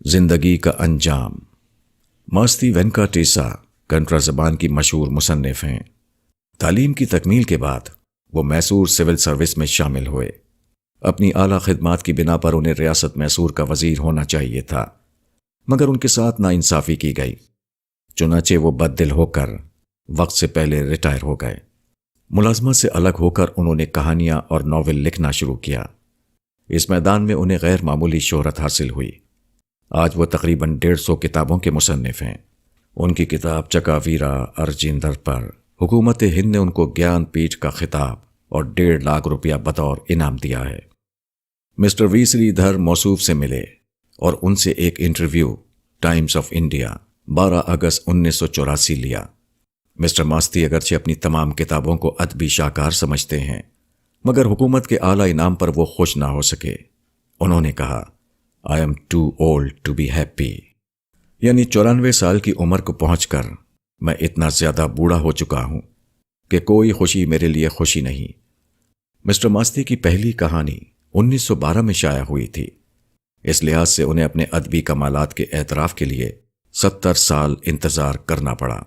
زندگی کا انجام۔ ماستی وینکٹیسا کنڑ زبان کی مشہور مصنف ہیں۔ تعلیم کی تکمیل کے بعد وہ میسور سول سروس میں شامل ہوئے۔ اپنی اعلیٰ خدمات کی بنا پر انہیں ریاست میسور کا وزیر ہونا چاہیے تھا، مگر ان کے ساتھ ناانصافی کی گئی۔ چنانچہ وہ بد دل ہو کر وقت سے پہلے ریٹائر ہو گئے۔ ملازمت سے الگ ہو کر انہوں نے کہانیاں اور ناول لکھنا شروع کیا۔ اس میدان میں انہیں غیر معمولی شہرت حاصل ہوئی۔ آج وہ تقریباً 150 کتابوں کے مصنف ہیں۔ ان کی کتاب چکاویرا ارجیندر پر حکومت ہند نے ان کو گیان پیٹھ کا خطاب اور 1.5 لاکھ روپیہ بطور انعام دیا ہے۔ مسٹر وی سری دھر موصوف سے ملے اور ان سے ایک انٹرویو ٹائمز آف انڈیا 12 اگست 1984 لیا۔ مسٹر ماستی اگرچہ اپنی تمام کتابوں کو ادبی شاہکار سمجھتے ہیں، مگر حکومت کے اعلیٰ انعام پر وہ خوش نہ ہو سکے۔ انہوں نے کہا، I am too old to be happy، یعنی 94 سال کی عمر کو پہنچ کر میں اتنا زیادہ بوڑھا ہو چکا ہوں کہ کوئی خوشی میرے لیے خوشی نہیں۔ مسٹر ماستی کی پہلی کہانی 1912 میں شائع ہوئی تھی۔ اس لحاظ سے انہیں اپنے ادبی کمالات کے اعتراف کے لیے 70 سال انتظار کرنا پڑا،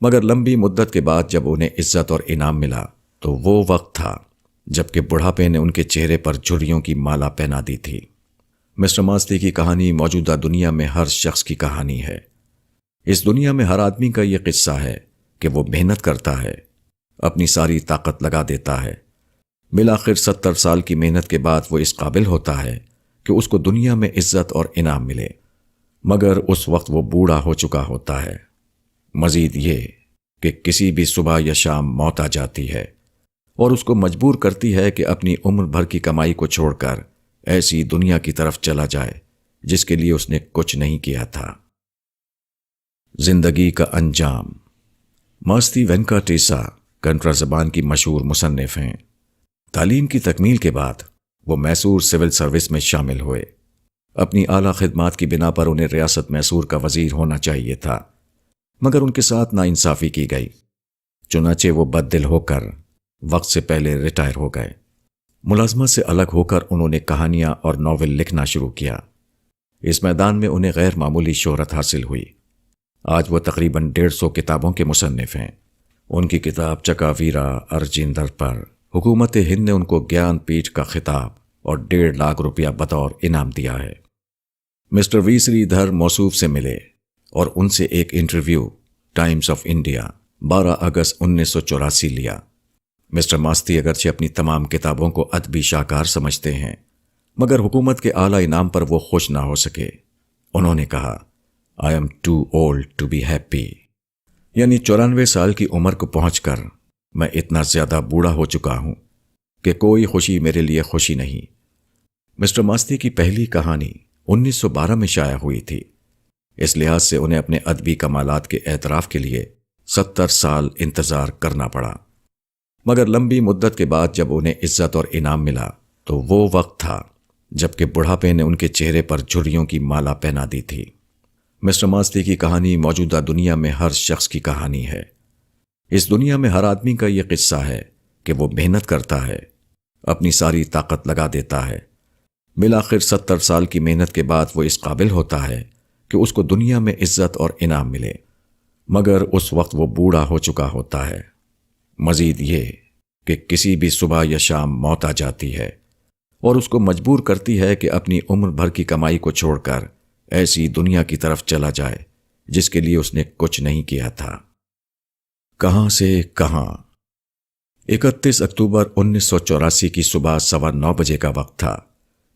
مگر لمبی مدت کے بعد جب انہیں عزت اور انعام ملا تو وہ وقت تھا جبکہ بڑھاپے نے ان کے چہرے پر جھریوں کی مالا پہنا دی تھی۔ مسٹر ماستی کی کہانی موجودہ دنیا میں ہر شخص کی کہانی ہے۔ اس دنیا میں ہر آدمی کا یہ قصہ ہے کہ وہ محنت کرتا ہے، اپنی ساری طاقت لگا دیتا ہے، بالآخر 70 سال کی محنت کے بعد وہ اس قابل ہوتا ہے کہ اس کو دنیا میں عزت اور انعام ملے، مگر اس وقت وہ بوڑھا ہو چکا ہوتا ہے۔ مزید یہ کہ کسی بھی صبح یا شام موت آ جاتی ہے اور اس کو مجبور کرتی ہے کہ اپنی عمر بھر کی کمائی کو چھوڑ کر ایسی دنیا کی طرف چلا جائے جس کے لیے اس نے کچھ نہیں کیا تھا۔ زندگی کا انجام۔ ماستی وینکٹیسا کنڑ زبان کی مشہور مصنف ہیں۔ تعلیم کی تکمیل کے بعد وہ میسور سول سروس میں شامل ہوئے۔ اپنی اعلیٰ خدمات کی بنا پر انہیں ریاست میسور کا وزیر ہونا چاہیے تھا، مگر ان کے ساتھ ناانصافی کی گئی۔ چنانچہ وہ بد دل ہو کر وقت سے پہلے ریٹائر ہو گئے۔ ملازمت سے الگ ہو کر انہوں نے کہانیاں اور ناول لکھنا شروع کیا۔ اس میدان میں انہیں غیر معمولی شہرت حاصل ہوئی۔ آج وہ تقریباً 150 کتابوں کے مصنف ہیں۔ ان کی کتاب چکاویرا ارجیندر پر حکومت ہند نے ان کو گیان پیٹھ کا خطاب اور 1.5 لاکھ روپیہ بطور انعام دیا ہے۔ مسٹر وی سری دھر موصوف سے ملے اور ان سے ایک انٹرویو ٹائمز آف انڈیا 12 اگست 1984 لیا۔ مسٹر ماستی اگرچہ اپنی تمام کتابوں کو ادبی شاہکار سمجھتے ہیں، مگر حکومت کے اعلیٰ انعام پر وہ خوش نہ ہو سکے۔ انہوں نے کہا، I am too old to be happy، یعنی 94 سال کی عمر کو پہنچ کر میں اتنا زیادہ بوڑھا ہو چکا ہوں کہ کوئی خوشی میرے لیے خوشی نہیں۔ مسٹر ماستی کی پہلی کہانی 1912 میں شائع ہوئی تھی۔ اس لحاظ سے انہیں اپنے ادبی کمالات کے اعتراف کے لیے 70 سال انتظار کرنا پڑا، مگر لمبی مدت کے بعد جب انہیں عزت اور انعام ملا تو وہ وقت تھا جبکہ بڑھاپے نے ان کے چہرے پر جھریوں کی مالا پہنا دی تھی۔ مسٹر ماستی کی کہانی موجودہ دنیا میں ہر شخص کی کہانی ہے۔ اس دنیا میں ہر آدمی کا یہ قصہ ہے کہ وہ محنت کرتا ہے، اپنی ساری طاقت لگا دیتا ہے، بالآخر 70 سال کی محنت کے بعد وہ اس قابل ہوتا ہے کہ اس کو دنیا میں عزت اور انعام ملے، مگر اس وقت وہ بوڑھا ہو چکا ہوتا ہے۔ مزید یہ کہ کسی بھی صبح یا شام موت آ جاتی ہے اور اس کو مجبور کرتی ہے کہ اپنی عمر بھر کی کمائی کو چھوڑ کر ایسی دنیا کی طرف چلا جائے جس کے لیے اس نے کچھ نہیں کیا تھا۔ کہاں سے کہاں۔ 31 اکتوبر 1984 کی صبح 9:15 بجے کا وقت تھا۔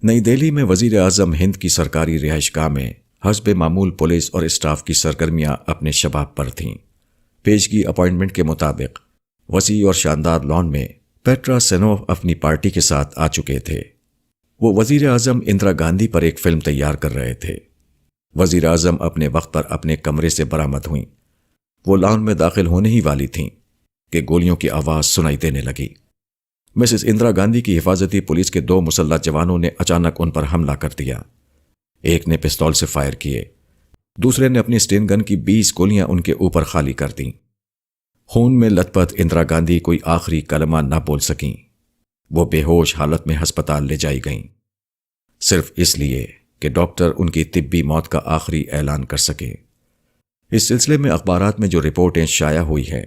نئی دہلی میں وزیر اعظم ہند کی سرکاری رہائش گاہ میں حسب معمول پولیس اور اسٹاف کی سرگرمیاں اپنے شباب پر تھیں۔ پیشگی اپائنٹمنٹ کے مطابق وسیع اور شاندار لان میں پیٹرا سینوف اپنی پارٹی کے ساتھ آ چکے تھے۔ وہ وزیر اعظم اندرا گاندھی پر ایک فلم تیار کر رہے تھے۔ وزیر اعظم اپنے وقت پر اپنے کمرے سے برآمد ہوئیں۔ وہ لان میں داخل ہونے ہی والی تھیں کہ گولیوں کی آواز سنائی دینے لگی۔ مسز اندرا گاندھی کی حفاظتی پولیس کے 2 مسلح جوانوں نے اچانک ان پر حملہ کر دیا۔ ایک نے پستول سے فائر کیے، دوسرے نے اپنی اسٹین گن کی 20 گولیاں ان کے اوپر خالی کر دیں۔ خون میں لت پت اندرا گاندھی کوئی آخری کلمہ نہ بول سکیں۔ وہ بے ہوش حالت میں ہسپتال لے جائی گئیں، صرف اس لیے کہ ڈاکٹر ان کی طبی موت کا آخری اعلان کر سکیں۔ اس سلسلے میں اخبارات میں جو رپورٹیں شائع ہوئی ہیں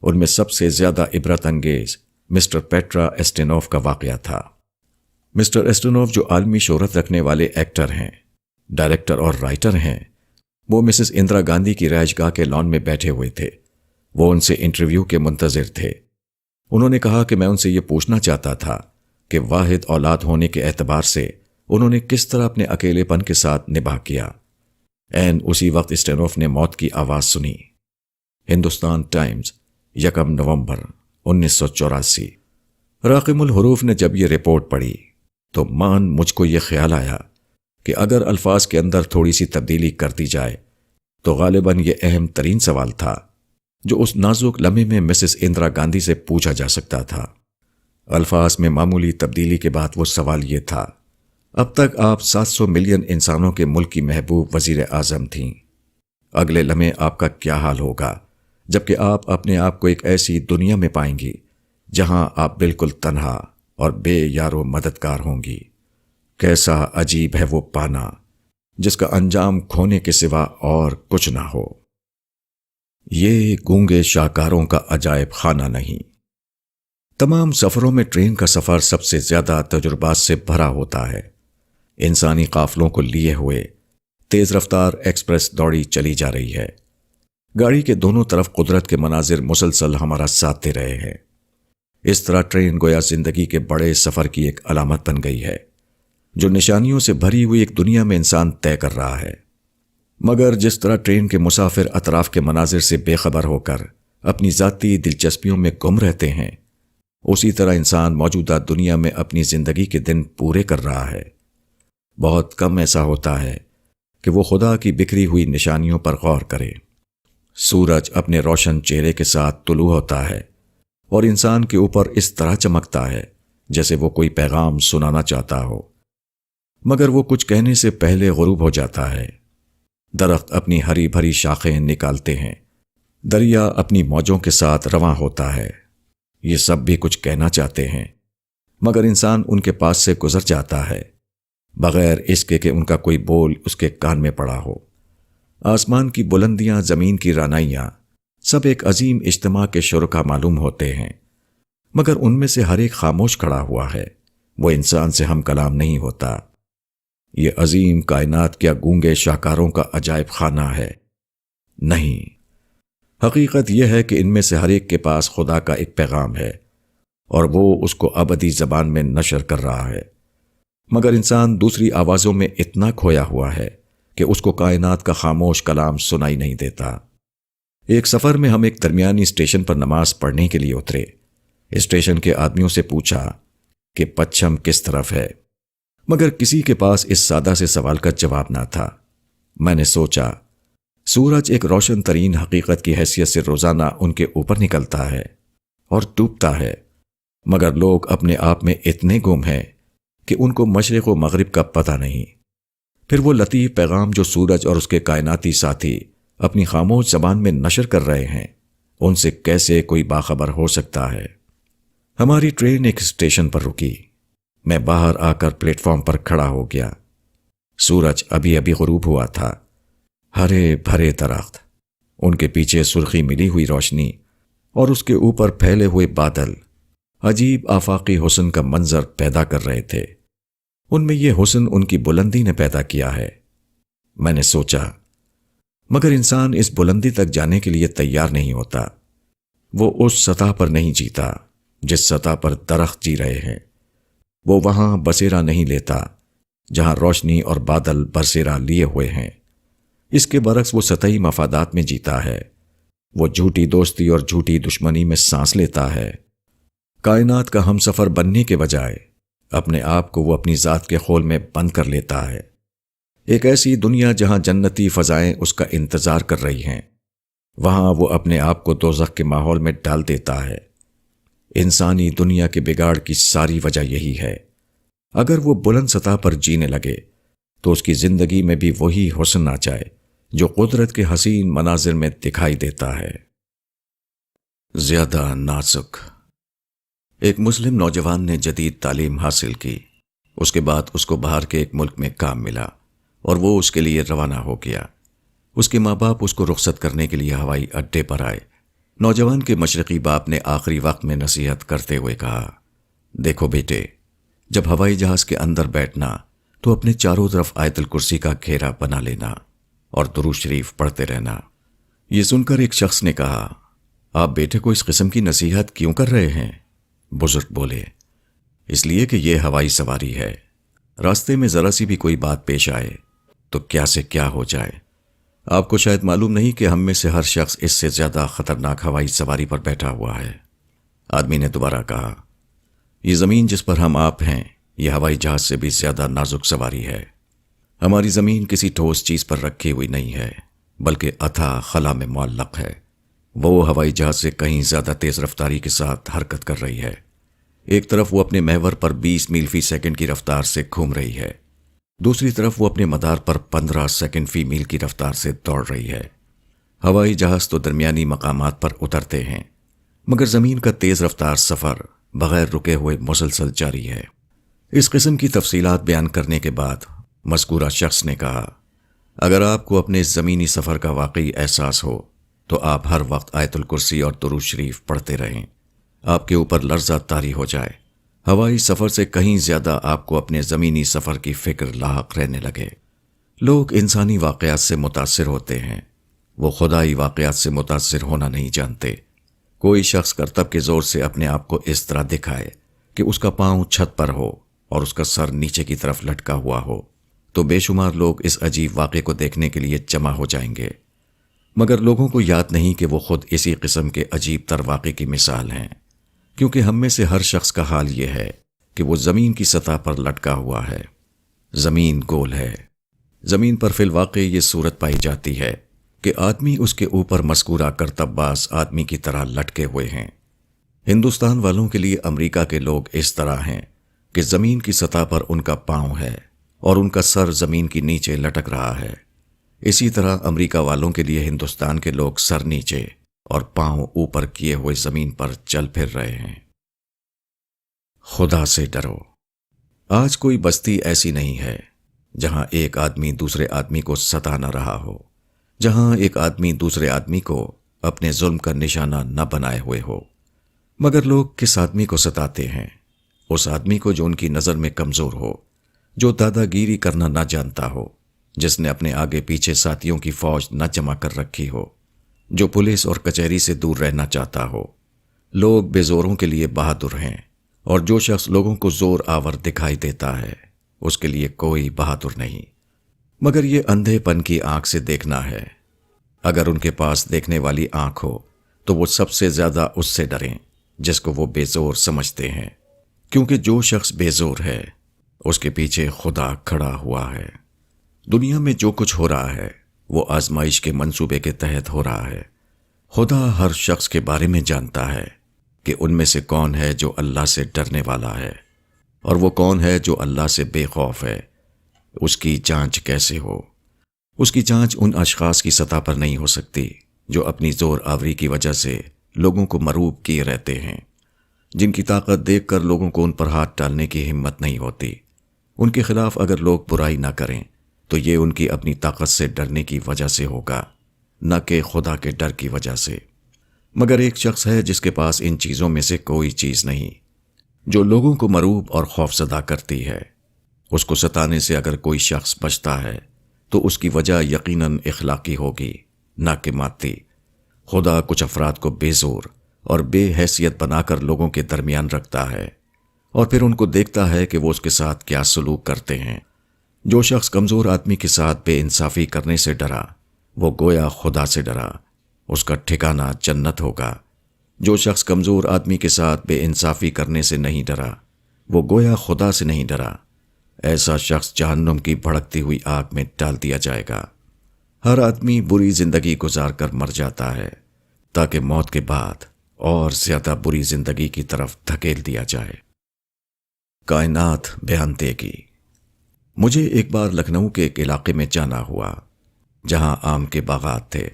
ان میں سب سے زیادہ عبرت انگیز مسٹر پیٹرا ایسٹینوف کا واقعہ تھا۔ مسٹر ایسٹینوف جو عالمی شہرت رکھنے والے ایکٹر ہیں، ڈائریکٹر اور رائٹر ہیں، وہ مسز اندرا گاندھی کی رہائش گاہ کے لان میں بیٹھے ہوئے تھے۔ وہ ان سے انٹرویو کے منتظر تھے۔ انہوں نے کہا کہ میں ان سے یہ پوچھنا چاہتا تھا کہ واحد اولاد ہونے کے اعتبار سے انہوں نے کس طرح اپنے اکیلے پن کے ساتھ نباہ کیا۔ عین اسی وقت اسٹینوف نے موت کی آواز سنی۔ ہندوستان ٹائمز، 1 نومبر 1984۔ راقم الحروف نے جب یہ رپورٹ پڑھی تو مجھ کو یہ خیال آیا کہ اگر الفاظ کے اندر تھوڑی سی تبدیلی کر دی جائے تو غالباً یہ اہم ترین سوال تھا جو اس نازک لمحے میں مسز اندرا گاندھی سے پوچھا جا سکتا تھا۔ الفاظ میں معمولی تبدیلی کے بعد وہ سوال یہ تھا: اب تک آپ 700 ملین انسانوں کے ملک کی محبوب وزیر اعظم تھیں۔ اگلے لمحے آپ کا کیا حال ہوگا جبکہ آپ اپنے آپ کو ایک ایسی دنیا میں پائیں گی جہاں آپ بالکل تنہا اور بے یار و مددگار ہوں گی۔ کیسا عجیب ہے وہ پانا جس کا انجام کھونے کے سوا اور کچھ نہ ہو۔ یہ گونگے شاہکاروں کا عجائب خانہ نہیں۔ تمام سفروں میں ٹرین کا سفر سب سے زیادہ تجربات سے بھرا ہوتا ہے۔ انسانی قافلوں کو لیے ہوئے تیز رفتار ایکسپریس دوڑی چلی جا رہی ہے۔ گاڑی کے دونوں طرف قدرت کے مناظر مسلسل ہمارا ساتھ دے رہے ہیں۔ اس طرح ٹرین گویا زندگی کے بڑے سفر کی ایک علامت بن گئی ہے جو نشانیوں سے بھری ہوئی ایک دنیا میں انسان طے کر رہا ہے۔ مگر جس طرح ٹرین کے مسافر اطراف کے مناظر سے بے خبر ہو کر اپنی ذاتی دلچسپیوں میں گم رہتے ہیں، اسی طرح انسان موجودہ دنیا میں اپنی زندگی کے دن پورے کر رہا ہے۔ بہت کم ایسا ہوتا ہے کہ وہ خدا کی بکھری ہوئی نشانیوں پر غور کرے۔ سورج اپنے روشن چہرے کے ساتھ طلوع ہوتا ہے اور انسان کے اوپر اس طرح چمکتا ہے جیسے وہ کوئی پیغام سنانا چاہتا ہو، مگر وہ کچھ کہنے سے پہلے غروب ہو جاتا ہے۔ درخت اپنی ہری بھری شاخیں نکالتے ہیں، دریا اپنی موجوں کے ساتھ رواں ہوتا ہے۔ یہ سب بھی کچھ کہنا چاہتے ہیں مگر انسان ان کے پاس سے گزر جاتا ہے بغیر اس کے کہ ان کا کوئی بول اس کے کان میں پڑا ہو۔ آسمان کی بلندیاں، زمین کی رانائیاں، سب ایک عظیم اجتماع کے شرکا معلوم ہوتے ہیں، مگر ان میں سے ہر ایک خاموش کھڑا ہوا ہے۔ وہ انسان سے ہم کلام نہیں ہوتا۔ یہ عظیم کائنات کیا گونگے شاہکاروں کا عجائب خانہ ہے؟ نہیں، حقیقت یہ ہے کہ ان میں سے ہر ایک کے پاس خدا کا ایک پیغام ہے اور وہ اس کو ابدی زبان میں نشر کر رہا ہے، مگر انسان دوسری آوازوں میں اتنا کھویا ہوا ہے کہ اس کو کائنات کا خاموش کلام سنائی نہیں دیتا۔ ایک سفر میں ہم ایک درمیانی اسٹیشن پر نماز پڑھنے کے لیے اترے۔ اسٹیشن کے آدمیوں سے پوچھا کہ پچھم کس طرف ہے، مگر کسی کے پاس اس سادہ سے سوال کا جواب نہ تھا۔ میں نے سوچا، سورج ایک روشن ترین حقیقت کی حیثیت سے روزانہ ان کے اوپر نکلتا ہے اور ڈوبتا ہے، مگر لوگ اپنے آپ میں اتنے گم ہیں کہ ان کو مشرق و مغرب کا پتہ نہیں۔ پھر وہ لطیف پیغام جو سورج اور اس کے کائناتی ساتھی اپنی خاموش زبان میں نشر کر رہے ہیں، ان سے کیسے کوئی باخبر ہو سکتا ہے؟ ہماری ٹرین ایک اسٹیشن پر رکی۔ میں باہر آ کر پلیٹ فارم پر کھڑا ہو گیا۔ سورج ابھی ابھی غروب ہوا تھا۔ ہرے بھرے درخت، ان کے پیچھے سرخی ملی ہوئی روشنی اور اس کے اوپر پھیلے ہوئے بادل عجیب آفاقی حسن کا منظر پیدا کر رہے تھے۔ ان میں یہ حسن ان کی بلندی نے پیدا کیا ہے۔ میں نے سوچا، مگر انسان اس بلندی تک جانے کے لیے تیار نہیں ہوتا۔ وہ اس سطح پر نہیں جیتا جس سطح پر درخت جی رہے ہیں۔ وہ وہاں بسیرا نہیں لیتا جہاں روشنی اور بادل برسیرا لیے ہوئے ہیں۔ اس کے برعکس وہ سطحی مفادات میں جیتا ہے۔ وہ جھوٹی دوستی اور جھوٹی دشمنی میں سانس لیتا ہے۔ کائنات کا ہم سفر بننے کے بجائے اپنے آپ کو وہ اپنی ذات کے خول میں بند کر لیتا ہے۔ ایک ایسی دنیا جہاں جنتی فضائیں اس کا انتظار کر رہی ہیں، وہاں وہ اپنے آپ کو دوزخ کے ماحول میں ڈال دیتا ہے۔ انسانی دنیا کے بگاڑ کی ساری وجہ یہی ہے۔ اگر وہ بلند سطح پر جینے لگے تو اس کی زندگی میں بھی وہی حسن آ جائے جو قدرت کے حسین مناظر میں دکھائی دیتا ہے۔ زیادہ نازک۔ ایک مسلم نوجوان نے جدید تعلیم حاصل کی۔ اس کے بعد اس کو باہر کے ایک ملک میں کام ملا۔ اور وہ اس کے لیے روانہ ہو گیا۔ اس کے ماں باپ اس کو رخصت کرنے کے لیے ہوائی اڈے پر آئے۔ نوجوان کے مشرقی باپ نے آخری وقت میں نصیحت کرتے ہوئے کہا، دیکھو بیٹے، جب ہوائی جہاز کے اندر بیٹھنا تو اپنے چاروں طرف آیت الکرسی کا گھیرا بنا لینا اور درود شریف پڑھتے رہنا۔ یہ سن کر ایک شخص نے کہا، آپ بیٹے کو اس قسم کی نصیحت کیوں کر رہے ہیں؟ بزرگ بولے، اس لیے کہ یہ ہوائی سواری ہے، راستے میں ذرا سی بھی کوئی بات پیش آئے تو کیا سے کیا ہو جائے۔ آپ کو شاید معلوم نہیں کہ ہم میں سے ہر شخص اس سے زیادہ خطرناک ہوائی سواری پر بیٹھا ہوا ہے۔ آدمی نے دوبارہ کہا، یہ زمین جس پر ہم آپ ہیں یہ ہوائی جہاز سے بھی زیادہ نازک سواری ہے۔ ہماری زمین کسی ٹھوس چیز پر رکھی ہوئی نہیں ہے بلکہ اتھاہ خلا میں معلق ہے۔ وہ ہوائی جہاز سے کہیں زیادہ تیز رفتاری کے ساتھ حرکت کر رہی ہے۔ ایک طرف وہ اپنے محور پر 20 میل فی سیکنڈ کی رفتار سے گھوم رہی ہے، دوسری طرف وہ اپنے مدار پر 15 سیکنڈ فی میل کی رفتار سے دوڑ رہی ہے۔ ہوائی جہاز تو درمیانی مقامات پر اترتے ہیں، مگر زمین کا تیز رفتار سفر بغیر رکے ہوئے مسلسل جاری ہے۔ اس قسم کی تفصیلات بیان کرنے کے بعد مذکورہ شخص نے کہا، اگر آپ کو اپنے زمینی سفر کا واقعی احساس ہو تو آپ ہر وقت آیت الکرسی اور درود شریف پڑھتے رہیں، آپ کے اوپر لرزہ طاری ہو جائے۔ ہوائی سفر سے کہیں زیادہ آپ کو اپنے زمینی سفر کی فکر لاحق رہنے لگے۔ لوگ انسانی واقعات سے متاثر ہوتے ہیں، وہ خدائی واقعات سے متاثر ہونا نہیں جانتے۔ کوئی شخص کرتب کے زور سے اپنے آپ کو اس طرح دکھائے کہ اس کا پاؤں چھت پر ہو اور اس کا سر نیچے کی طرف لٹکا ہوا ہو تو بے شمار لوگ اس عجیب واقعے کو دیکھنے کے لیے جمع ہو جائیں گے، مگر لوگوں کو یاد نہیں کہ وہ خود اسی قسم کے عجیب تر واقعے کی مثال ہیں، کیونکہ ہم میں سے ہر شخص کا حال یہ ہے کہ وہ زمین کی سطح پر لٹکا ہوا ہے۔ زمین گول ہے۔ زمین پر فی الواقع یہ صورت پائی جاتی ہے کہ آدمی اس کے اوپر مذکورہ کرتب باز آدمی کی طرح لٹکے ہوئے ہیں۔ ہندوستان والوں کے لیے امریکہ کے لوگ اس طرح ہیں کہ زمین کی سطح پر ان کا پاؤں ہے اور ان کا سر زمین کی نیچے لٹک رہا ہے۔ اسی طرح امریکہ والوں کے لیے ہندوستان کے لوگ سر نیچے اور پاؤں اوپر کیے ہوئے زمین پر چل پھر رہے ہیں۔ خدا سے ڈرو۔ آج کوئی بستی ایسی نہیں ہے جہاں ایک آدمی دوسرے آدمی کو ستا نہ رہا ہو، جہاں ایک آدمی دوسرے آدمی کو اپنے ظلم کا نشانہ نہ بنائے ہوئے ہو۔ مگر لوگ کس آدمی کو ستاتے ہیں؟ اس آدمی کو جو ان کی نظر میں کمزور ہو، جو دادا گیری کرنا نہ جانتا ہو، جس نے اپنے آگے پیچھے ساتھیوں کی فوج نہ جمع کر رکھی ہو، جو پولیس اور کچہری سے دور رہنا چاہتا ہو۔ لوگ بے زوروں کے لیے بہادر ہیں، اور جو شخص لوگوں کو زور آور دکھائی دیتا ہے اس کے لیے کوئی بہادر نہیں، مگر یہ اندھے پن کی آنکھ سے دیکھنا ہے۔ اگر ان کے پاس دیکھنے والی آنکھ ہو تو وہ سب سے زیادہ اس سے ڈریں جس کو وہ بے زور سمجھتے ہیں، کیونکہ جو شخص بے زور ہے اس کے پیچھے خدا کھڑا ہوا ہے۔ دنیا میں جو کچھ ہو رہا ہے وہ آزمائش کے منصوبے کے تحت ہو رہا ہے۔ خدا ہر شخص کے بارے میں جانتا ہے کہ ان میں سے کون ہے جو اللہ سے ڈرنے والا ہے اور وہ کون ہے جو اللہ سے بے خوف ہے۔ اس کی جانچ کیسے ہو؟ اس کی جانچ ان اشخاص کی سطح پر نہیں ہو سکتی جو اپنی زور آوری کی وجہ سے لوگوں کو مروب کیے رہتے ہیں، جن کی طاقت دیکھ کر لوگوں کو ان پر ہاتھ ڈالنے کی ہمت نہیں ہوتی۔ ان کے خلاف اگر لوگ برائی نہ کریں تو یہ ان کی اپنی طاقت سے ڈرنے کی وجہ سے ہوگا، نہ کہ خدا کے ڈر کی وجہ سے۔ مگر ایک شخص ہے جس کے پاس ان چیزوں میں سے کوئی چیز نہیں، جو لوگوں کو مروب اور خوفزدہ کرتی ہے۔ اس کو ستانے سے اگر کوئی شخص بچتا ہے تو اس کی وجہ یقیناً اخلاقی ہوگی، نہ کہ مادی۔ خدا کچھ افراد کو بے زور اور بے حیثیت بنا کر لوگوں کے درمیان رکھتا ہے اور پھر ان کو دیکھتا ہے کہ وہ اس کے ساتھ کیا سلوک کرتے ہیں۔ جو شخص کمزور آدمی کے ساتھ بے انصافی کرنے سے ڈرا وہ گویا خدا سے ڈرا، اس کا ٹھکانہ جنت ہوگا۔ جو شخص کمزور آدمی کے ساتھ بے انصافی کرنے سے نہیں ڈرا وہ گویا خدا سے نہیں ڈرا، ایسا شخص جہنم کی بھڑکتی ہوئی آگ میں ڈال دیا جائے گا۔ ہر آدمی بری زندگی گزار کر مر جاتا ہے تاکہ موت کے بعد اور زیادہ بری زندگی کی طرف دھکیل دیا جائے۔ کائنات بیان دے گی۔ مجھے ایک بار لکھنؤ کے ایک علاقے میں جانا ہوا جہاں آم کے باغات تھے۔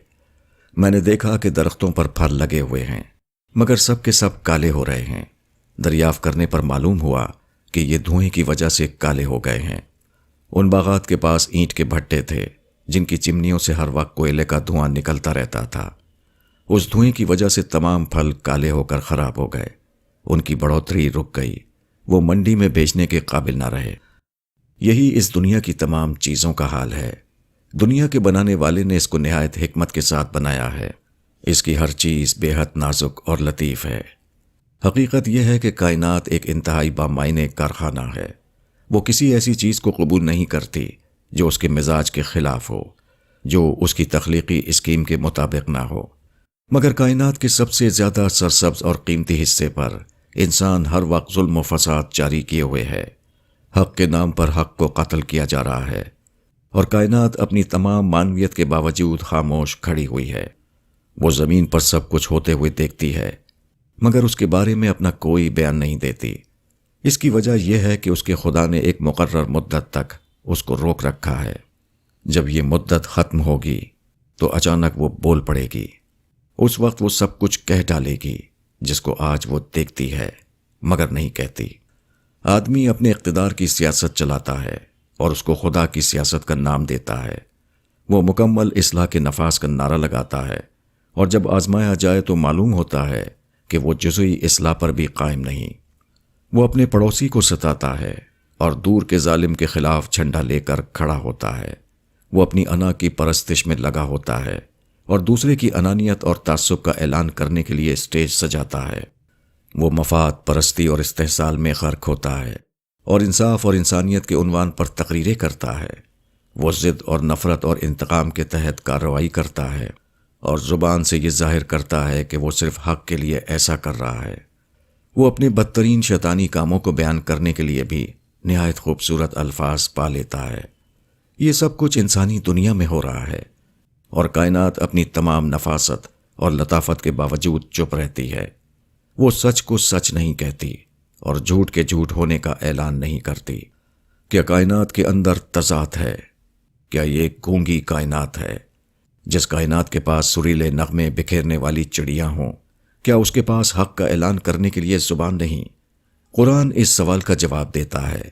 میں نے دیکھا کہ درختوں پر پھل لگے ہوئے ہیں مگر سب کے سب کالے ہو رہے ہیں۔ دریافت کرنے پر معلوم ہوا کہ یہ دھوئیں کی وجہ سے کالے ہو گئے ہیں۔ ان باغات کے پاس اینٹ کے بھٹے تھے جن کی چمنیوں سے ہر وقت کوئلے کا دھواں نکلتا رہتا تھا۔ اس دھوئیں کی وجہ سے تمام پھل کالے ہو کر خراب ہو گئے، ان کی بڑھوتری رک گئی، وہ منڈی میں بیچنے کے قابل نہ رہے۔ یہی اس دنیا کی تمام چیزوں کا حال ہے۔ دنیا کے بنانے والے نے اس کو نہایت حکمت کے ساتھ بنایا ہے۔ اس کی ہر چیز بے حد نازک اور لطیف ہے۔ حقیقت یہ ہے کہ کائنات ایک انتہائی بامعنی کارخانہ ہے۔ وہ کسی ایسی چیز کو قبول نہیں کرتی جو اس کے مزاج کے خلاف ہو، جو اس کی تخلیقی اسکیم کے مطابق نہ ہو۔ مگر کائنات کے سب سے زیادہ سرسبز اور قیمتی حصے پر انسان ہر وقت ظلم و فساد جاری کیے ہوئے ہے۔ حق کے نام پر حق کو قتل کیا جا رہا ہے، اور کائنات اپنی تمام معنویت کے باوجود خاموش کھڑی ہوئی ہے۔ وہ زمین پر سب کچھ ہوتے ہوئے دیکھتی ہے، مگر اس کے بارے میں اپنا کوئی بیان نہیں دیتی۔ اس کی وجہ یہ ہے کہ اس کے خدا نے ایک مقرر مدت تک اس کو روک رکھا ہے۔ جب یہ مدت ختم ہوگی تو اچانک وہ بول پڑے گی۔ اس وقت وہ سب کچھ کہہ ڈالے گی جس کو آج وہ دیکھتی ہے مگر نہیں کہتی۔ آدمی اپنے اقتدار کی سیاست چلاتا ہے اور اس کو خدا کی سیاست کا نام دیتا ہے۔ وہ مکمل اصلاح کے نفاذ کا نعرہ لگاتا ہے، اور جب آزمایا جائے تو معلوم ہوتا ہے کہ وہ جزوی اصلاح پر بھی قائم نہیں۔ وہ اپنے پڑوسی کو ستاتا ہے اور دور کے ظالم کے خلاف جھنڈا لے کر کھڑا ہوتا ہے۔ وہ اپنی انا کی پرستش میں لگا ہوتا ہے اور دوسرے کی انانیت اور تعصب کا اعلان کرنے کے لیے اسٹیج سجاتا ہے۔ وہ مفاد پرستی اور استحصال میں غرق ہوتا ہے اور انصاف اور انسانیت کے عنوان پر تقریریں کرتا ہے۔ وہ ضد اور نفرت اور انتقام کے تحت کارروائی کرتا ہے اور زبان سے یہ ظاہر کرتا ہے کہ وہ صرف حق کے لیے ایسا کر رہا ہے۔ وہ اپنے بدترین شیطانی کاموں کو بیان کرنے کے لیے بھی نہایت خوبصورت الفاظ پا لیتا ہے۔ یہ سب کچھ انسانی دنیا میں ہو رہا ہے، اور کائنات اپنی تمام نفاست اور لطافت کے باوجود چپ رہتی ہے۔ وہ سچ کو سچ نہیں کہتی اور جھوٹ کے جھوٹ ہونے کا اعلان نہیں کرتی۔ کیا کائنات کے اندر تضاد ہے؟ کیا یہ ایک گونگی کائنات ہے؟ جس کائنات کے پاس سریلے نغمے بکھیرنے والی چڑیاں ہوں، کیا اس کے پاس حق کا اعلان کرنے کے لیے زبان نہیں؟ قرآن اس سوال کا جواب دیتا ہے۔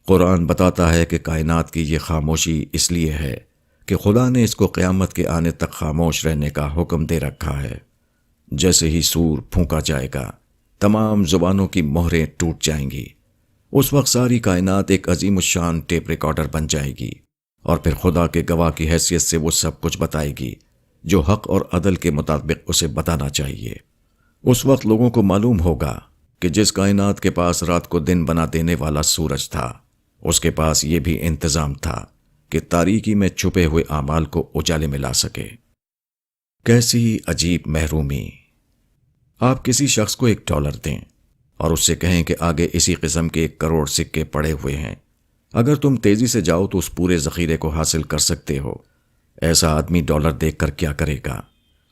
قرآن بتاتا ہے کہ کائنات کی یہ خاموشی اس لیے ہے کہ خدا نے اس کو قیامت کے آنے تک خاموش رہنے کا حکم دے رکھا ہے۔ جیسے ہی سور پھونکا جائے گا، تمام زبانوں کی مہریں ٹوٹ جائیں گی۔ اس وقت ساری کائنات ایک عظیم الشان ٹیپ ریکارڈر بن جائے گی، اور پھر خدا کے گواہ کی حیثیت سے وہ سب کچھ بتائے گی جو حق اور عدل کے مطابق اسے بتانا چاہیے۔ اس وقت لوگوں کو معلوم ہوگا کہ جس کائنات کے پاس رات کو دن بنا دینے والا سورج تھا، اس کے پاس یہ بھی انتظام تھا کہ تاریکی میں چھپے ہوئے اعمال کو اجالے میں لا سکے۔ کیسی عجیب محرومی! آپ کسی شخص کو $1 دیں اور اس سے کہیں کہ آگے اسی قسم کے 1 کروڑ سکے پڑے ہوئے ہیں، اگر تم تیزی سے جاؤ تو اس پورے ذخیرے کو حاصل کر سکتے ہو۔ ایسا آدمی ڈالر دیکھ کر کیا کرے گا؟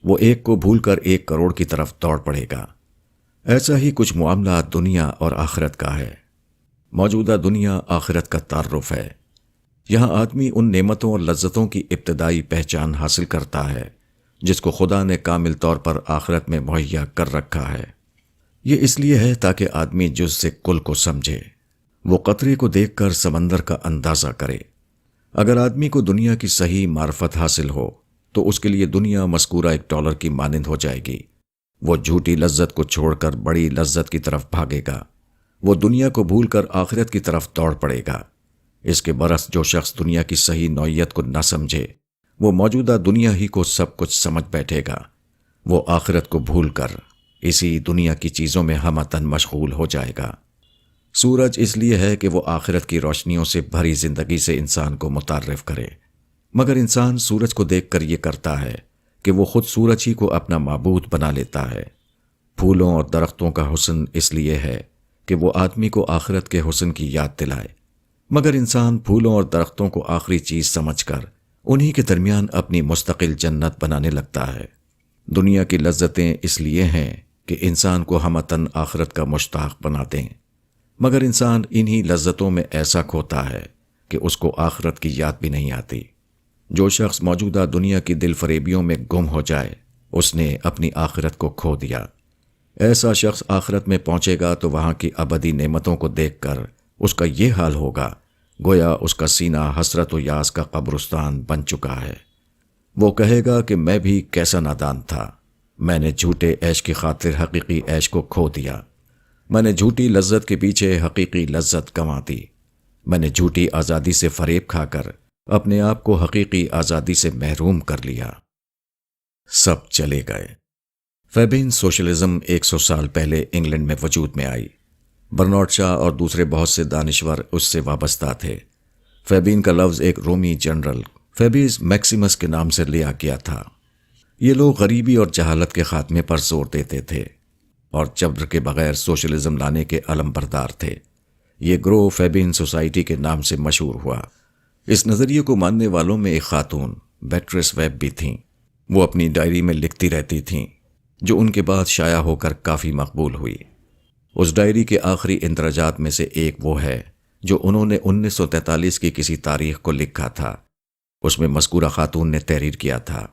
وہ 1 کو بھول کر 1 کروڑ کی طرف دوڑ پڑے گا۔ ایسا ہی کچھ معاملہ دنیا اور آخرت کا ہے۔ موجودہ دنیا آخرت کا تعارف ہے۔ یہاں آدمی ان نعمتوں اور لذتوں کی ابتدائی پہچان حاصل کرتا ہے جس کو خدا نے کامل طور پر آخرت میں مہیا کر رکھا ہے۔ یہ اس لیے ہے تاکہ آدمی جز سے کل کو سمجھے، وہ قطرے کو دیکھ کر سمندر کا اندازہ کرے۔ اگر آدمی کو دنیا کی صحیح معرفت حاصل ہو تو اس کے لیے دنیا مذکورہ $1 کی مانند ہو جائے گی۔ وہ جھوٹی لذت کو چھوڑ کر بڑی لذت کی طرف بھاگے گا۔ وہ دنیا کو بھول کر آخرت کی طرف دوڑ پڑے گا۔ اس کے برعکس جو شخص دنیا کی صحیح نوعیت کو نہ سمجھے، وہ موجودہ دنیا ہی کو سب کچھ سمجھ بیٹھے گا۔ وہ آخرت کو بھول کر اسی دنیا کی چیزوں میں ہمتن مشغول ہو جائے گا۔ سورج اس لیے ہے کہ وہ آخرت کی روشنیوں سے بھری زندگی سے انسان کو متعارف کرے، مگر انسان سورج کو دیکھ کر یہ کرتا ہے کہ وہ خود سورج ہی کو اپنا معبود بنا لیتا ہے۔ پھولوں اور درختوں کا حسن اس لیے ہے کہ وہ آدمی کو آخرت کے حسن کی یاد دلائے، مگر انسان پھولوں اور درختوں کو آخری چیز سمجھ کر انہی کے درمیان اپنی مستقل جنت بنانے لگتا ہے۔ دنیا کی لذتیں اس لیے ہیں کہ انسان کو ہمتن آخرت کا مشتاق بنا دیں، مگر انسان انہی لذتوں میں ایسا کھوتا ہے کہ اس کو آخرت کی یاد بھی نہیں آتی۔ جو شخص موجودہ دنیا کی دل فریبیوں میں گم ہو جائے، اس نے اپنی آخرت کو کھو دیا۔ ایسا شخص آخرت میں پہنچے گا تو وہاں کی ابدی نعمتوں کو دیکھ کر اس کا یہ حال ہوگا گویا اس کا سینہ حسرت و یاس کا قبرستان بن چکا ہے۔ وہ کہے گا کہ میں بھی کیسا نادان تھا، میں نے جھوٹے عیش کی خاطر حقیقی عیش کو کھو دیا، میں نے جھوٹی لذت کے پیچھے حقیقی لذت گنوا دی، میں نے جھوٹی آزادی سے فریب کھا کر اپنے آپ کو حقیقی آزادی سے محروم کر لیا۔ سب چلے گئے۔ فیبین سوشلزم 100 سال پہلے انگلینڈ میں وجود میں آئی۔ برنارڈ شاہ اور دوسرے بہت سے دانشور اس سے وابستہ تھے۔ فیبین کا لفظ ایک رومی جنرل فیبیز میکسیمس کے نام سے لیا گیا تھا۔ یہ لوگ غریبی اور جہالت کے خاتمے پر زور دیتے تھے اور جبر کے بغیر سوشلزم لانے کے علم بردار تھے۔ یہ گروہ فیبین سوسائٹی کے نام سے مشہور ہوا۔ اس نظریے کو ماننے والوں میں ایک خاتون بیٹریس ویب بھی تھیں۔ وہ اپنی ڈائری میں لکھتی رہتی تھیں، جو ان کے بعد شائع ہو کر کافی مقبول ہوئی۔ اس ڈائری کے آخری اندراجات میں سے ایک وہ ہے جو انہوں نے 1943 کی کسی تاریخ کو لکھا تھا۔ اس میں مذکورہ خاتون نے تحریر کیا تھا: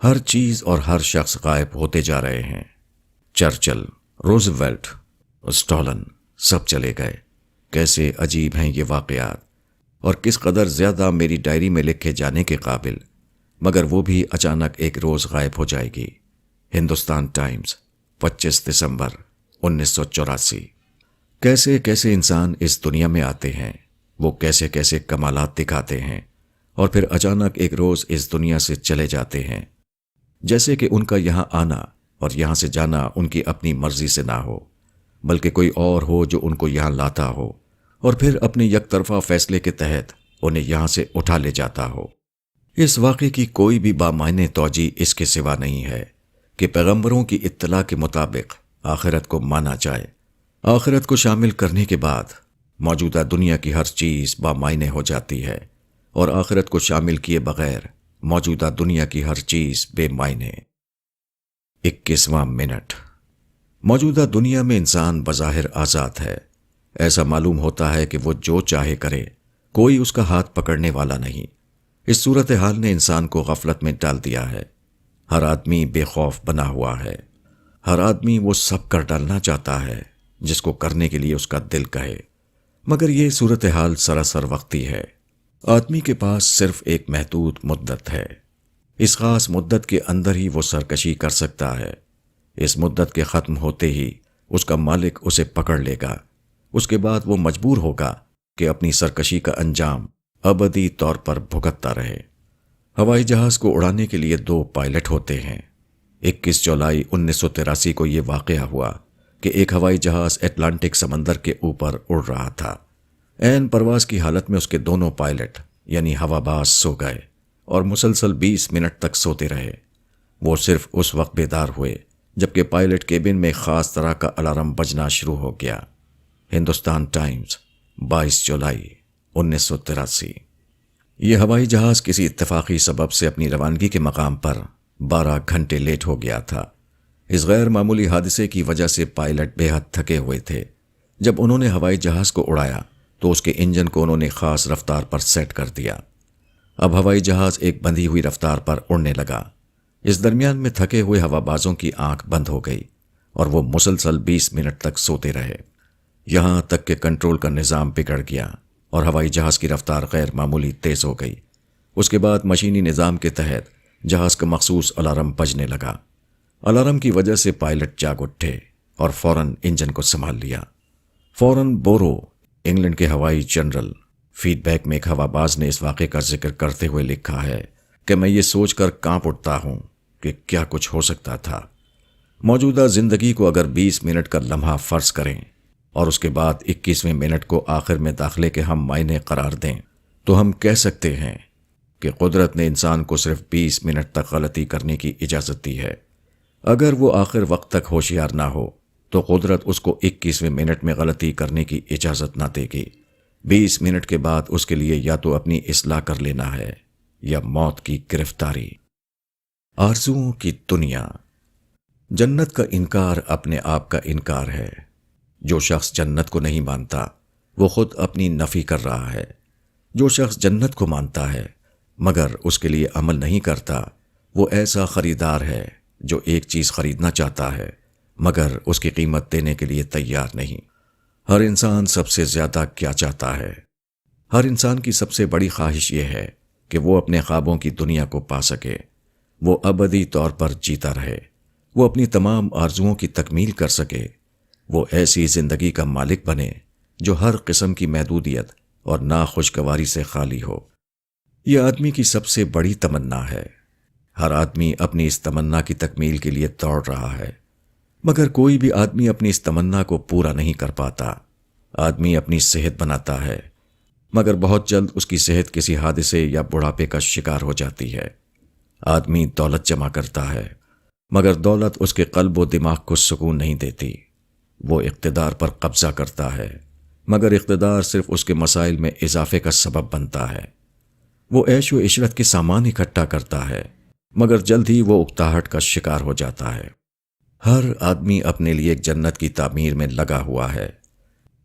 ہر چیز اور ہر شخص غائب ہوتے جا رہے ہیں۔ چرچل، روزویلٹ، اسٹالن سب چلے گئے۔ کیسے عجیب ہیں یہ واقعات، اور کس قدر زیادہ میری ڈائری میں لکھے جانے کے قابل، مگر وہ بھی اچانک ایک روز غائب ہو جائے گی۔ ہندوستان ٹائمز، 25 دسمبر 1984۔ کیسے کیسے انسان اس دنیا میں آتے ہیں، وہ کیسے کیسے کمالات دکھاتے ہیں، اور پھر اچانک ایک روز اس دنیا سے چلے جاتے ہیں، جیسے کہ ان کا یہاں آنا اور یہاں سے جانا ان کی اپنی مرضی سے نہ ہو، بلکہ کوئی اور ہو جو ان کو یہاں لاتا ہو اور پھر اپنے یک طرفہ فیصلے کے تحت انہیں یہاں سے اٹھا لے جاتا ہو۔ اس واقعے کی کوئی بھی بامعنی توجیہ اس کے سوا نہیں ہے کہ پیغمبروں کی اطلاع کے مطابق آخرت کو مانا جائے۔ آخرت کو شامل کرنے کے بعد موجودہ دنیا کی ہر چیز بامعنی ہو جاتی ہے، اور آخرت کو شامل کیے بغیر موجودہ دنیا کی ہر چیز بے معنی۔ 21واں منٹ۔ موجودہ دنیا میں انسان بظاہر آزاد ہے۔ ایسا معلوم ہوتا ہے کہ وہ جو چاہے کرے، کوئی اس کا ہاتھ پکڑنے والا نہیں۔ اس صورتحال نے انسان کو غفلت میں ڈال دیا ہے۔ ہر آدمی بے خوف بنا ہوا ہے۔ ہر آدمی وہ سب کر ڈالنا چاہتا ہے جس کو کرنے کے لیے اس کا دل کہے، مگر یہ صورتحال سراسر وقتی ہے۔ آدمی کے پاس صرف ایک محدود مدت ہے۔ اس خاص مدت کے اندر ہی وہ سرکشی کر سکتا ہے۔ اس مدت کے ختم ہوتے ہی اس کا مالک اسے پکڑ لے گا۔ اس کے بعد وہ مجبور ہوگا کہ اپنی سرکشی کا انجام ابدی طور پر بھگتتا رہے۔ ہوائی جہاز کو اڑانے کے لیے 2 پائلٹ ہوتے ہیں۔ 21 جولائی 1983 کو یہ واقعہ ہوا کہ ایک ہوائی جہاز اٹلانٹک سمندر کے اوپر اڑ رہا تھا۔ عین پرواز کی حالت میں اس کے دونوں پائلٹ یعنی ہواباز سو گئے اور مسلسل 20 منٹ تک سوتے رہے۔ وہ صرف اس وقت بیدار ہوئے جبکہ پائلٹ کیبن میں خاص طرح کا الارم بجنا شروع ہو گیا۔ ہندوستان ٹائمز، 22 جولائی 1983۔ یہ ہوائی جہاز کسی اتفاقی سبب سے اپنی روانگی کے مقام پر 12 گھنٹے لیٹ ہو گیا تھا۔ اس غیر معمولی حادثے کی وجہ سے پائلٹ بے حد تھکے ہوئے تھے۔ جب انہوں نے ہوائی جہاز کو اڑایا تو اس کے انجن کو انہوں نے خاص رفتار پر سیٹ کر دیا۔ اب ہوائی جہاز ایک بندھی ہوئی رفتار پر اڑنے لگا۔ اس درمیان میں تھکے ہوئے ہوابازوں کی آنکھ بند ہو گئی اور وہ مسلسل 20 منٹ تک سوتے رہے، یہاں تک کہ کنٹرول کا نظام بگڑ گیا اور ہوائی جہاز کی رفتار غیر معمولی تیز ہو گئی۔ اس کے بعد مشینی نظام کے تحت جہاز کا مخصوص الارم بجنے لگا۔ الارم کی وجہ سے پائلٹ جاگ اٹھے اور فوراً انجن کو سنبھال لیا۔ فوراً بورو، انگلینڈ کے ہوائی جنرل، فیڈ بیک میں ایک ہواباز نے اس واقعے کا ذکر کرتے ہوئے لکھا ہے کہ میں یہ سوچ کر کانپ اٹھتا ہوں کہ کیا کچھ ہو سکتا تھا۔ موجودہ زندگی کو اگر 20 منٹ کا لمحہ فرض کریں اور اس کے بعد 21ویں منٹ کو آخر میں داخلے کے ہم معنی قرار دیں تو ہم کہہ سکتے ہیں کہ قدرت نے انسان کو صرف 20 منٹ تک غلطی کرنے کی اجازت دی ہے۔ اگر وہ آخر وقت تک ہوشیار نہ ہو تو قدرت اس کو 21ویں منٹ میں غلطی کرنے کی اجازت نہ دے گی۔ 20 منٹ کے بعد اس کے لیے یا تو اپنی اصلاح کر لینا ہے یا موت کی گرفتاری۔ آرزوؤں کی دنیا۔ جنت کا انکار اپنے آپ کا انکار ہے۔ جو شخص جنت کو نہیں مانتا وہ خود اپنی نفی کر رہا ہے۔ جو شخص جنت کو مانتا ہے مگر اس کے لیے عمل نہیں کرتا، وہ ایسا خریدار ہے جو ایک چیز خریدنا چاہتا ہے مگر اس کی قیمت دینے کے لیے تیار نہیں۔ ہر انسان سب سے زیادہ کیا چاہتا ہے؟ ہر انسان کی سب سے بڑی خواہش یہ ہے کہ وہ اپنے خوابوں کی دنیا کو پا سکے، وہ ابدی طور پر جیتا رہے، وہ اپنی تمام آرزوؤں کی تکمیل کر سکے، وہ ایسی زندگی کا مالک بنے جو ہر قسم کی محدودیت اور ناخوشگواری سے خالی ہو۔ یہ آدمی کی سب سے بڑی تمنا ہے۔ ہر آدمی اپنی اس تمنا کی تکمیل کے لیے دوڑ رہا ہے، مگر کوئی بھی آدمی اپنی اس تمنا کو پورا نہیں کر پاتا۔ آدمی اپنی صحت بناتا ہے، مگر بہت جلد اس کی صحت کسی حادثے یا بڑھاپے کا شکار ہو جاتی ہے۔ آدمی دولت جمع کرتا ہے، مگر دولت اس کے قلب و دماغ کو سکون نہیں دیتی۔ وہ اقتدار پر قبضہ کرتا ہے، مگر اقتدار صرف اس کے مسائل میں اضافے کا سبب بنتا ہے۔ وہ عیش و عشرت کے سامان اکٹھا کرتا ہے، مگر جلد ہی وہ اکتاہٹ کا شکار ہو جاتا ہے۔ ہر آدمی اپنے لیے ایک جنت کی تعمیر میں لگا ہوا ہے،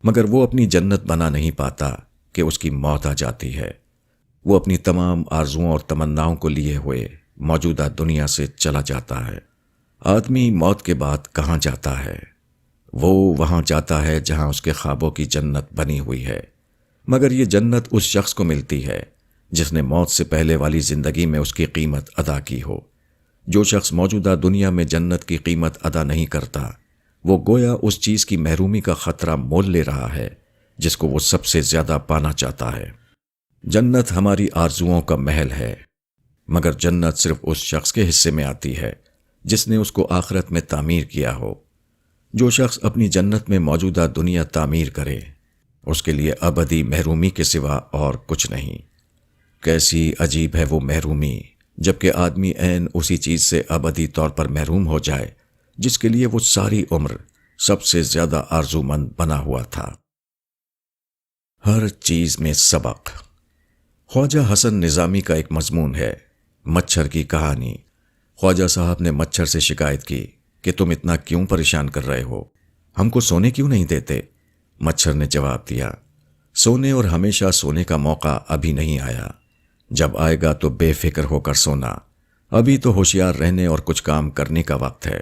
مگر وہ اپنی جنت بنا نہیں پاتا کہ اس کی موت آ جاتی ہے۔ وہ اپنی تمام آرزوؤں اور تمناؤں کو لیے ہوئے موجودہ دنیا سے چلا جاتا ہے۔ آدمی موت کے بعد کہاں جاتا ہے؟ وہ وہاں جاتا ہے جہاں اس کے خوابوں کی جنت بنی ہوئی ہے، مگر یہ جنت اس شخص کو ملتی ہے جس نے موت سے پہلے والی زندگی میں اس کی قیمت ادا کی ہو۔ جو شخص موجودہ دنیا میں جنت کی قیمت ادا نہیں کرتا، وہ گویا اس چیز کی محرومی کا خطرہ مول لے رہا ہے جس کو وہ سب سے زیادہ پانا چاہتا ہے۔ جنت ہماری آرزوؤں کا محل ہے، مگر جنت صرف اس شخص کے حصے میں آتی ہے جس نے اس کو آخرت میں تعمیر کیا ہو۔ جو شخص اپنی جنت میں موجودہ دنیا تعمیر کرے، اس کے لیے ابدی محرومی کے سوا اور کچھ نہیں۔ کیسی عجیب ہے وہ محرومی، جبکہ آدمی عین اسی چیز سے ابدی طور پر محروم ہو جائے جس کے لیے وہ ساری عمر سب سے زیادہ آرزومند بنا ہوا تھا۔ ہر چیز میں سبق۔ خواجہ حسن نظامی کا ایک مضمون ہے، مچھر کی کہانی۔ خواجہ صاحب نے مچھر سے شکایت کی کہ تم اتنا کیوں پریشان کر رہے ہو، ہم کو سونے کیوں نہیں دیتے؟ مچھر نے جواب دیا، سونے اور ہمیشہ سونے کا موقع ابھی نہیں آیا، جب آئے گا تو بے فکر ہو کر سونا، ابھی تو ہوشیار رہنے اور کچھ کام کرنے کا وقت ہے۔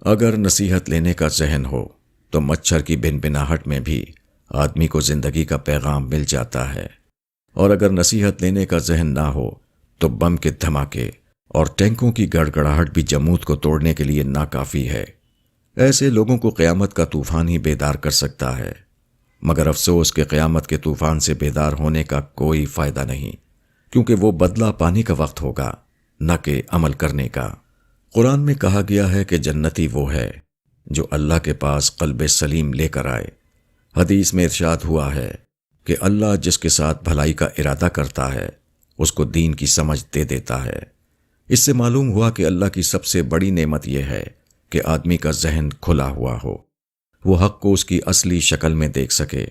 اگر نصیحت لینے کا ذہن ہو تو مچھر کی بنبناہٹ میں بھی آدمی کو زندگی کا پیغام مل جاتا ہے، اور اگر نصیحت لینے کا ذہن نہ ہو تو بم کے دھماکے اور ٹینکوں کی گڑگڑاہٹ بھی جمود کو توڑنے کے لیے ناکافی ہے۔ ایسے لوگوں کو قیامت کا طوفان ہی بیدار کر سکتا ہے، مگر افسوس کہ قیامت کے طوفان سے بیدار ہونے کا کوئی فائدہ نہیں، کیونکہ وہ بدلہ پانے کا وقت ہوگا، نہ کہ عمل کرنے کا۔ قرآن میں کہا گیا ہے کہ جنتی وہ ہے جو اللہ کے پاس قلب سلیم لے کر آئے۔ حدیث میں ارشاد ہوا ہے کہ اللہ جس کے ساتھ بھلائی کا ارادہ کرتا ہے اس کو دین کی سمجھ دے دیتا ہے۔ اس سے معلوم ہوا کہ اللہ کی سب سے بڑی نعمت یہ ہے کہ آدمی کا ذہن کھلا ہوا ہو، وہ حق کو اس کی اصلی شکل میں دیکھ سکے،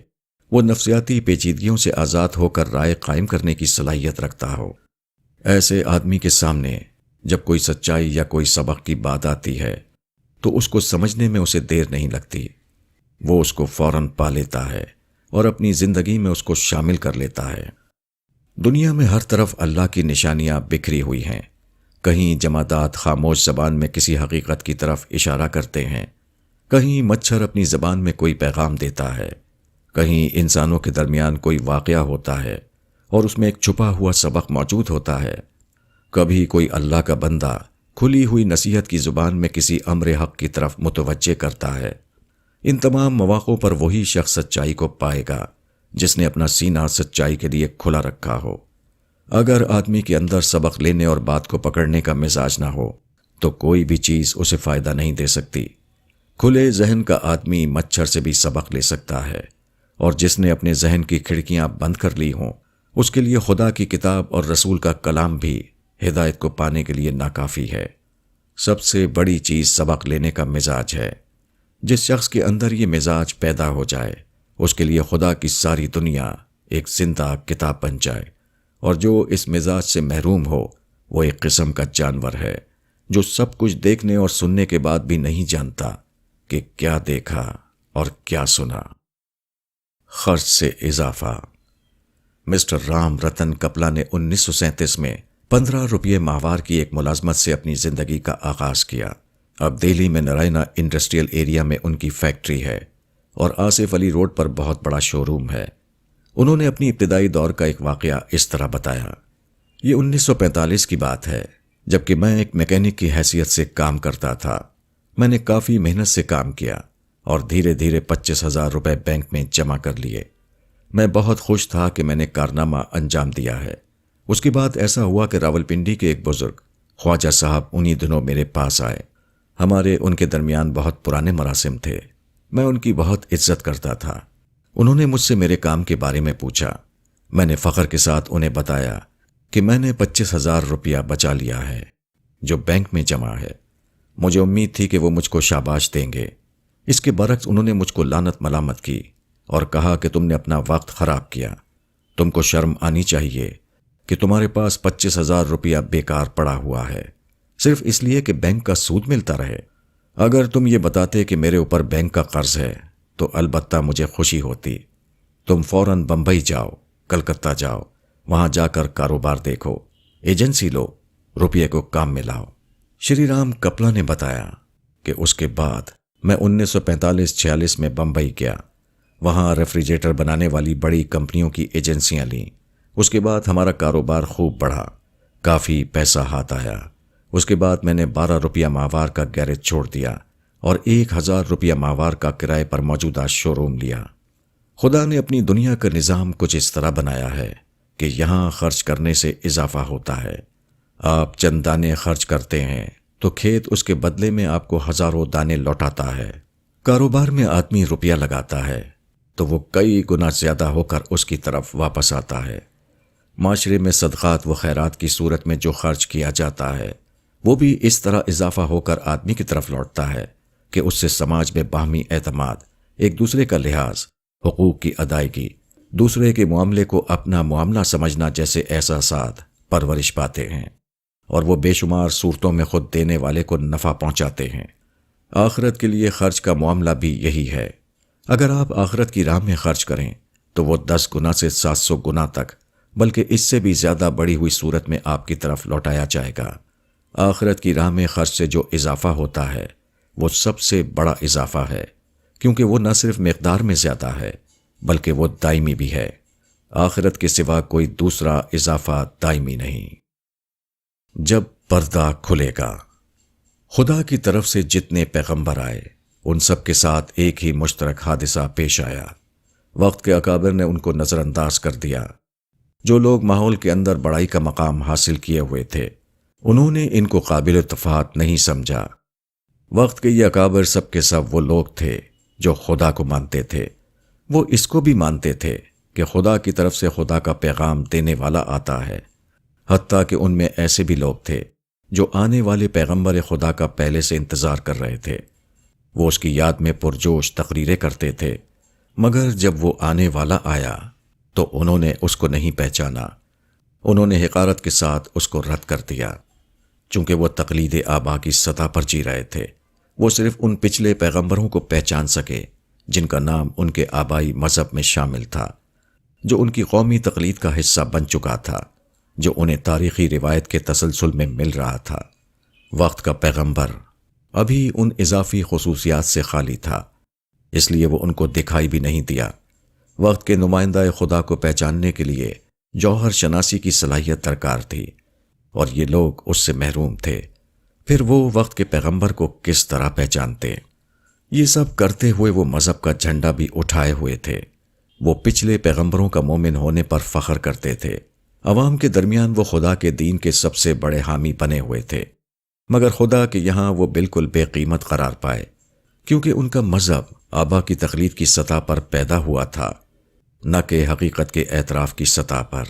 وہ نفسیاتی پیچیدگیوں سے آزاد ہو کر رائے قائم کرنے کی صلاحیت رکھتا ہو۔ ایسے آدمی کے سامنے جب کوئی سچائی یا کوئی سبق کی بات آتی ہے تو اس کو سمجھنے میں اسے دیر نہیں لگتی، وہ اس کو فوراً پا لیتا ہے اور اپنی زندگی میں اس کو شامل کر لیتا ہے۔ دنیا میں ہر طرف اللہ کی نشانیاں بکھری ہوئی ہیں۔ کہیں جمادات خاموش زبان میں کسی حقیقت کی طرف اشارہ کرتے ہیں، کہیں مچھر اپنی زبان میں کوئی پیغام دیتا ہے، کہیں انسانوں کے درمیان کوئی واقعہ ہوتا ہے اور اس میں ایک چھپا ہوا سبق موجود ہوتا ہے، کبھی کوئی اللہ کا بندہ کھلی ہوئی نصیحت کی زبان میں کسی امر حق کی طرف متوجہ کرتا ہے۔ ان تمام مواقعوں پر وہی شخص سچائی کو پائے گا جس نے اپنا سینہ سچائی کے لیے کھلا رکھا ہو۔ اگر آدمی کے اندر سبق لینے اور بات کو پکڑنے کا مزاج نہ ہو تو کوئی بھی چیز اسے فائدہ نہیں دے سکتی۔ کھلے ذہن کا آدمی مچھر سے بھی سبق لے سکتا ہے، اور جس نے اپنے ذہن کی کھڑکیاں بند کر لی ہوں اس کے لیے خدا کی کتاب اور رسول کا کلام بھی ہدایت کو پانے کے لیے ناکافی ہے۔ سب سے بڑی چیز سبق لینے کا مزاج ہے۔ جس شخص کے اندر یہ مزاج پیدا ہو جائے اس کے لیے خدا کی ساری دنیا ایک زندہ کتاب بن جائے، اور جو اس مزاج سے محروم ہو وہ ایک قسم کا جانور ہے جو سب کچھ دیکھنے اور سننے کے بعد بھی نہیں جانتا کہ کیا دیکھا اور کیا سنا۔ خرچ سے اضافہ۔ مسٹر رام رتن کپلا نے 1937 میں 15 روپے ماہوار کی ایک ملازمت سے اپنی زندگی کا آغاز کیا۔ اب دہلی میں نرائنا انڈسٹریل ایریا میں ان کی فیکٹری ہے اور آصف علی روڈ پر بہت بڑا شو روم ہے۔ انہوں نے اپنی ابتدائی دور کا ایک واقعہ اس طرح بتایا۔ یہ 1945 کی بات ہے، جبکہ میں ایک میکینک کی حیثیت سے کام کرتا تھا۔ میں نے کافی محنت سے کام کیا اور دھیرے دھیرے 25,000 روپے بینک میں جمع کر لیے۔ میں بہت خوش تھا کہ میں نے کارنامہ انجام دیا ہے۔ اس کے بعد ایسا ہوا کہ راولپنڈی کے ایک بزرگ خواجہ صاحب انہی دنوں میرے پاس آئے۔ ہمارے ان کے درمیان بہت پرانے مراسم تھے۔ میں ان کی بہت عزت کرتا تھا۔ انہوں نے مجھ سے میرے کام کے بارے میں پوچھا۔ میں نے فخر کے ساتھ انہیں بتایا کہ میں نے 25,000 روپیہ بچا لیا ہے جو بینک میں جمع ہے۔ مجھے امید تھی کہ وہ مجھ کو شاباش دیں گے۔ اس کے برعکس انہوں نے مجھ کو لعنت ملامت کی اور کہا کہ تم نے اپنا وقت خراب کیا۔ تم کو شرم آنی چاہیے کہ تمہارے پاس 25,000 روپیہ بیکار پڑا ہوا ہے، صرف اس لیے کہ بینک کا سود ملتا رہے۔ اگر تم یہ بتاتے کہ میرے اوپر بینک کا قرض ہے تو البتہ مجھے خوشی ہوتی۔ تم فوراً بمبئی جاؤ، کلکتہ جاؤ، وہاں جا کر کاروبار دیکھو، ایجنسی لو، روپیے کو کام میں لاؤ۔ شری رام کپلا نے بتایا کہ اس کے بعد میں 1945-46 میں بمبئی گیا۔ وہاں ریفریجریٹر بنانے والی بڑی کمپنیوں کی ایجنسیاں لیں۔ اس کے بعد ہمارا کاروبار خوب بڑھا، کافی پیسہ ہاتھ آیا۔ اس کے بعد میں نے 12 روپیہ ماہوار کا گیرج چھوڑ دیا اور 1,000 روپیہ ماہوار کا کرائے پر موجودہ شو روم لیا۔ خدا نے اپنی دنیا کا نظام کچھ اس طرح بنایا ہے کہ یہاں خرچ کرنے سے اضافہ ہوتا ہے۔ آپ چند دانے خرچ کرتے ہیں تو کھیت اس کے بدلے میں آپ کو ہزاروں دانے لوٹاتا ہے۔ کاروبار میں آدمی روپیہ لگاتا ہے تو وہ کئی گنا زیادہ ہو کر اس کی طرف واپس آتا ہے۔ معاشرے میں صدقات و خیرات کی صورت میں جو خرچ کیا جاتا ہے وہ بھی اس طرح اضافہ ہو کر آدمی کی طرف لوٹتا ہے کہ اس سے سماج میں باہمی اعتماد، ایک دوسرے کا لحاظ، حقوق کی ادائیگی، دوسرے کے معاملے کو اپنا معاملہ سمجھنا جیسے احساسات پرورش پاتے ہیں، اور وہ بے شمار صورتوں میں خود دینے والے کو نفع پہنچاتے ہیں۔ آخرت کے لیے خرچ کا معاملہ بھی یہی ہے۔ اگر آپ آخرت کی راہ میں خرچ کریں تو وہ 10 گنا سے 700 گنا تک، بلکہ اس سے بھی زیادہ بڑی ہوئی صورت میں آپ کی طرف لوٹایا جائے گا۔ آخرت کی راہ میں خرچ سے جو اضافہ ہوتا ہے وہ سب سے بڑا اضافہ ہے، کیونکہ وہ نہ صرف مقدار میں زیادہ ہے بلکہ وہ دائمی بھی ہے۔ آخرت کے سوا کوئی دوسرا اضافہ دائمی نہیں۔ جب پردہ کھلے گا۔ خدا کی طرف سے جتنے پیغمبر آئے ان سب کے ساتھ ایک ہی مشترک حادثہ پیش آیا۔ وقت کے اکابر نے ان کو نظر انداز کر دیا۔ جو لوگ ماحول کے اندر بڑائی کا مقام حاصل کیے ہوئے تھے انہوں نے ان کو قابل اتفاق نہیں سمجھا۔ وقت کے یہ اکابر سب کے سب وہ لوگ تھے جو خدا کو مانتے تھے۔ وہ اس کو بھی مانتے تھے کہ خدا کی طرف سے خدا کا پیغام دینے والا آتا ہے، حتیٰ کہ ان میں ایسے بھی لوگ تھے جو آنے والے پیغمبر خدا کا پہلے سے انتظار کر رہے تھے۔ وہ اس کی یاد میں پرجوش تقریریں کرتے تھے، مگر جب وہ آنے والا آیا تو انہوں نے اس کو نہیں پہچانا۔ انہوں نے حقارت کے ساتھ اس کو رد کر دیا۔ چونکہ وہ تقلید آبا کی سطح پر جی رہے تھے، وہ صرف ان پچھلے پیغمبروں کو پہچان سکے جن کا نام ان کے آبائی مذہب میں شامل تھا، جو ان کی قومی تقلید کا حصہ بن چکا تھا، جو انہیں تاریخی روایت کے تسلسل میں مل رہا تھا۔ وقت کا پیغمبر ابھی ان اضافی خصوصیات سے خالی تھا، اس لیے وہ ان کو دکھائی بھی نہیں دیا۔ وقت کے نمائندہ خدا کو پہچاننے کے لیے جوہر شناسی کی صلاحیت درکار تھی، اور یہ لوگ اس سے محروم تھے۔ پھر وہ وقت کے پیغمبر کو کس طرح پہچانتے؟ یہ سب کرتے ہوئے وہ مذہب کا جھنڈا بھی اٹھائے ہوئے تھے۔ وہ پچھلے پیغمبروں کا مومن ہونے پر فخر کرتے تھے۔ عوام کے درمیان وہ خدا کے دین کے سب سے بڑے حامی بنے ہوئے تھے، مگر خدا کے یہاں وہ بالکل بے قیمت قرار پائے، کیونکہ ان کا مذہب آبا کی تقلید کی سطح پر پیدا ہوا تھا، نہ کہ حقیقت کے اعتراف کی سطح پر۔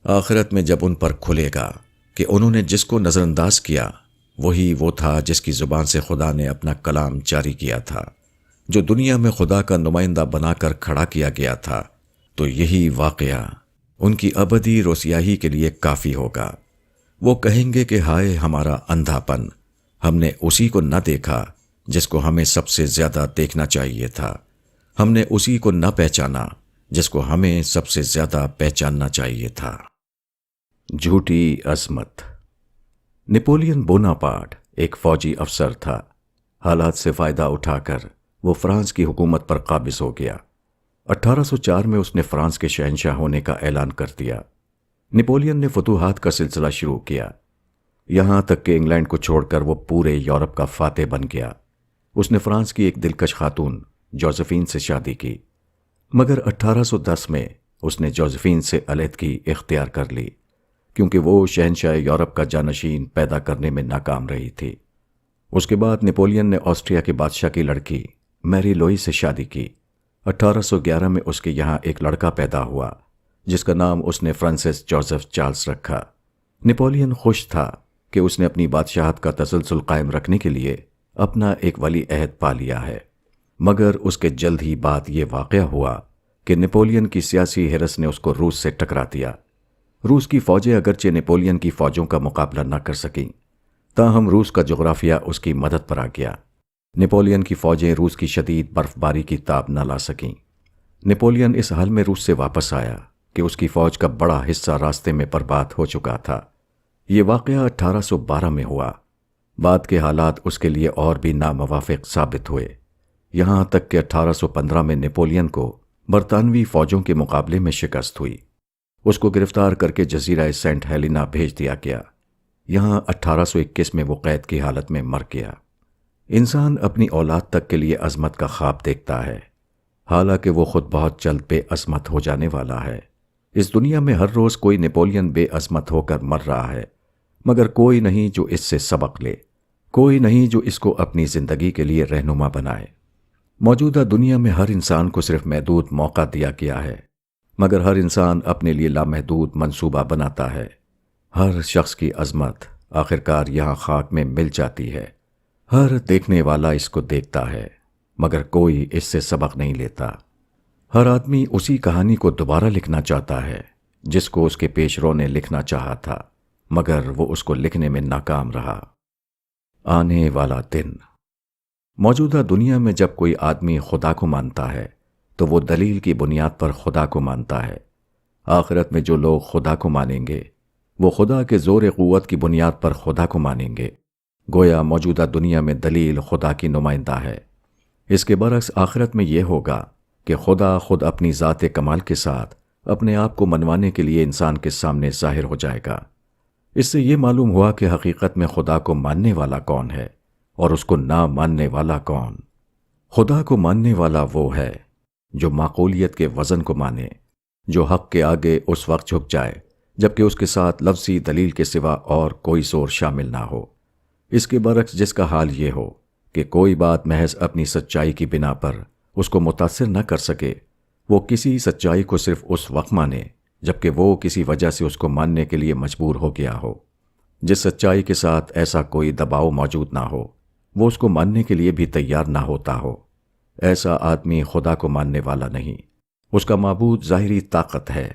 آخرت میں جب ان پر کھلے گا کہ انہوں نے جس کو نظر انداز کیا وہی وہ تھا جس کی زبان سے خدا نے اپنا کلام جاری کیا تھا، جو دنیا میں خدا کا نمائندہ بنا کر کھڑا کیا گیا تھا، تو یہی واقعہ ان کی ابدی رسیائی کے لیے کافی ہوگا۔ وہ کہیں گے کہ ہائے ہمارا اندھا پن، ہم نے اسی کو نہ دیکھا جس کو ہمیں سب سے زیادہ دیکھنا چاہیے تھا، ہم نے اسی کو نہ پہچانا جس کو ہمیں سب سے زیادہ پہچاننا چاہیے تھا۔ جھوٹی عظمت۔ نپولین بوناپارٹ ایک فوجی افسر تھا۔ حالات سے فائدہ اٹھا کر وہ فرانس کی حکومت پر قابض ہو گیا۔ 1804 میں اس نے فرانس کے شہنشاہ ہونے کا اعلان کر دیا۔ نپولین نے فتوحات کا سلسلہ شروع کیا، یہاں تک کہ انگلینڈ کو چھوڑ کر وہ پورے یورپ کا فاتح بن گیا۔ اس نے فرانس کی ایک دلکش خاتون جوزفین سے شادی کی، مگر 1810 میں اس نے جوزفین سے علیحدگی اختیار کر لی کیونکہ وہ شہنشاہ یورپ کا جانشین پیدا کرنے میں ناکام رہی تھی۔ اس کے بعد نپولین نے آسٹریا کے بادشاہ کی لڑکی میری لوئی سے شادی کی۔ 1811 میں اس کے یہاں ایک لڑکا پیدا ہوا جس کا نام اس نے فرانسس جوزف چارلز رکھا۔ نپولین خوش تھا کہ اس نے اپنی بادشاہت کا تسلسل قائم رکھنے کے لیے اپنا ایک ولی عہد پا لیا ہے، مگر اس کے جلد ہی بعد یہ واقعہ ہوا کہ نپولین کی سیاسی ہرس نے اس کو روس سے ٹکرا دیا۔ روس کی فوجیں اگرچہ نپولین کی فوجوں کا مقابلہ نہ کر سکیں، تاہم روس کا جغرافیہ اس کی مدد پر آ گیا۔ نپولین کی فوجیں روس کی شدید برف باری کی تاب نہ لا سکیں۔ نپولین اس حال میں روس سے واپس آیا کہ اس کی فوج کا بڑا حصہ راستے میں برباد ہو چکا تھا۔ یہ واقعہ 1812 میں ہوا۔ بعد کے حالات اس کے لیے اور بھی ناموافق ثابت ہوئے، یہاں تک کہ 1815 میں نپولین کو برطانوی فوجوں کے مقابلے میں شکست ہوئی۔ اس کو گرفتار کر کے جزیرہ سینٹ ہیلینا بھیج دیا گیا۔ یہاں 1821 میں وہ قید کی حالت میں مر گیا۔ انسان اپنی اولاد تک کے لیے عظمت کا خواب دیکھتا ہے، حالانکہ وہ خود بہت جلد بے عظمت ہو جانے والا ہے۔ اس دنیا میں ہر روز کوئی نپولین بے عظمت ہو کر مر رہا ہے، مگر کوئی نہیں جو اس سے سبق لے، کوئی نہیں جو اس کو اپنی زندگی کے لیے رہنما بنائے۔ موجودہ دنیا میں ہر انسان کو صرف محدود موقع دیا گیا ہے، مگر ہر انسان اپنے لیے لامحدود منصوبہ بناتا ہے۔ ہر شخص کی عظمت آخرکار یہاں خاک میں مل جاتی ہے۔ ہر دیکھنے والا اس کو دیکھتا ہے، مگر کوئی اس سے سبق نہیں لیتا۔ ہر آدمی اسی کہانی کو دوبارہ لکھنا چاہتا ہے جس کو اس کے پیش رو نے لکھنا چاہا تھا، مگر وہ اس کو لکھنے میں ناکام رہا۔ آنے والا دن۔ موجودہ دنیا میں جب کوئی آدمی خدا کو مانتا ہے تو وہ دلیل کی بنیاد پر خدا کو مانتا ہے۔ آخرت میں جو لوگ خدا کو مانیں گے وہ خدا کے زور قوت کی بنیاد پر خدا کو مانیں گے، گویا موجودہ دنیا میں دلیل خدا کی نمائندہ ہے۔ اس کے برعکس آخرت میں یہ ہوگا کہ خدا خود اپنی ذات کمال کے ساتھ اپنے آپ کو منوانے کے لیے انسان کے سامنے ظاہر ہو جائے گا۔ اس سے یہ معلوم ہوا کہ حقیقت میں خدا کو ماننے والا کون ہے اور اس کو نہ ماننے والا کون۔ خدا کو ماننے والا وہ ہے جو معقولیت کے وزن کو مانے، جو حق کے آگے اس وقت جھک جائے جبکہ اس کے ساتھ لفظی دلیل کے سوا اور کوئی زور شامل نہ ہو۔ اس کے برعکس جس کا حال یہ ہو کہ کوئی بات محض اپنی سچائی کی بنا پر اس کو متاثر نہ کر سکے، وہ کسی سچائی کو صرف اس وقت مانے جبکہ وہ کسی وجہ سے اس کو ماننے کے لیے مجبور ہو گیا ہو۔ جس سچائی کے ساتھ ایسا کوئی دباؤ موجود نہ ہو، وہ اس کو ماننے کے لیے بھی تیار نہ ہوتا ہو۔ ایسا آدمی خدا کو ماننے والا نہیں، اس کا معبود ظاہری طاقت ہے،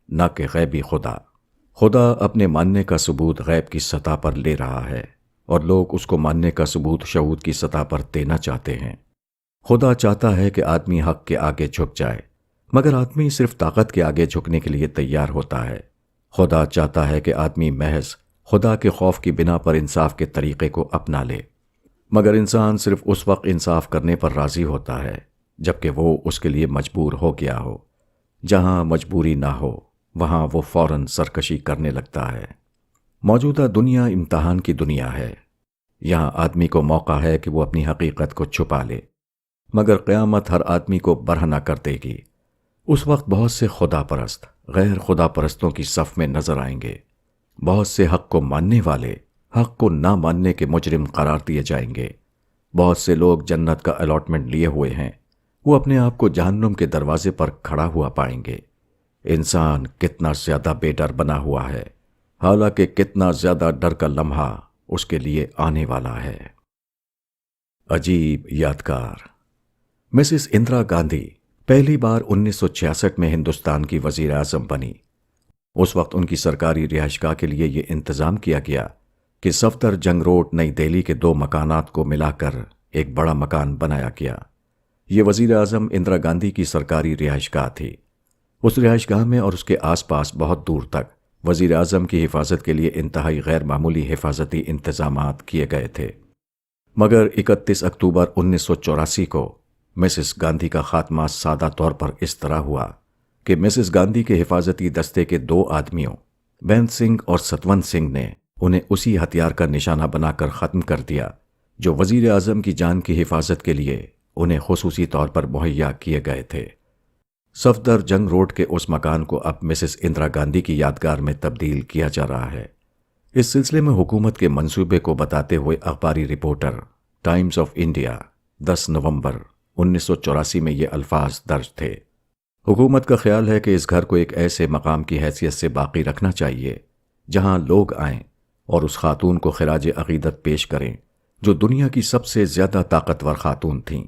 نہ کہ غیبی خدا۔ خدا اپنے ماننے کا ثبوت غیب کی سطح پر لے رہا ہے اور لوگ اس کو ماننے کا ثبوت شہود کی سطح پر دینا چاہتے ہیں۔ خدا چاہتا ہے کہ آدمی حق کے آگے جھک جائے، مگر آدمی صرف طاقت کے آگے جھکنے کے لیے تیار ہوتا ہے۔ خدا چاہتا ہے کہ آدمی محض خدا کے خوف کی بنا پر انصاف کے طریقے کو اپنا لے، مگر انسان صرف اس وقت انصاف کرنے پر راضی ہوتا ہے جبکہ وہ اس کے لیے مجبور ہو گیا ہو۔ جہاں مجبوری نہ ہو وہاں وہ فوراً سرکشی کرنے لگتا ہے۔ موجودہ دنیا امتحان کی دنیا ہے۔ یہاں آدمی کو موقع ہے کہ وہ اپنی حقیقت کو چھپا لے، مگر قیامت ہر آدمی کو برہنہ کر دے گی۔ اس وقت بہت سے خدا پرست غیر خدا پرستوں کی صف میں نظر آئیں گے۔ بہت سے حق کو ماننے والے حق کو نہ ماننے کے مجرم قرار دیے جائیں گے۔ بہت سے لوگ جنت کا الاٹمنٹ لیے ہوئے ہیں، وہ اپنے آپ کو جہنم کے دروازے پر کھڑا ہوا پائیں گے۔ انسان کتنا زیادہ بے ڈر بنا ہوا ہے، حالانکہ کتنا زیادہ ڈر کا لمحہ اس کے لیے آنے والا ہے۔ عجیب یادگار۔ مسز اندرا گاندھی پہلی بار 1966 میں ہندوستان کی وزیر اعظم بنی۔ اس وقت ان کی سرکاری رہائشگاہ کے لیے یہ انتظام کیا گیا کہ صفدر جنگ روڈ نئی دہلی کے 2 مکانات کو ملا کر ایک بڑا مکان بنایا گیا۔ یہ وزیر اعظم اندرا گاندھی کی سرکاری رہائشگاہ تھی۔ اس رہائشگاہ میں اور اس کے آس پاس بہت دور تک وزیر اعظم کی حفاظت کے لیے انتہائی غیر معمولی حفاظتی انتظامات کیے گئے تھے، مگر 31 اکتوبر 1984 کو مسز گاندھی کا خاتمہ سادہ طور پر اس طرح ہوا کہ مسز گاندھی کے حفاظتی دستے کے 2 آدمیوں بین سنگھ اور ستونت سنگھ نے انہیں اسی ہتھیار کا نشانہ بنا کر ختم کر دیا جو وزیر اعظم کی جان کی حفاظت کے لیے انہیں خصوصی طور پر مہیا کیے گئے تھے۔ صفدر جنگ روڈ کے اس مکان کو اب مسز اندرا گاندھی کی یادگار میں تبدیل کیا جا رہا ہے۔ اس سلسلے میں حکومت کے منصوبے کو بتاتے ہوئے اخباری رپورٹر ٹائمز آف انڈیا 10 نومبر 1984 میں یہ الفاظ درج تھے۔ حکومت کا خیال ہے کہ اس گھر کو ایک ایسے مقام کی حیثیت سے باقی رکھنا چاہیے جہاں لوگ آئیں اور اس خاتون کو خراج عقیدت پیش کریں جو دنیا کی سب سے زیادہ طاقتور خاتون تھیں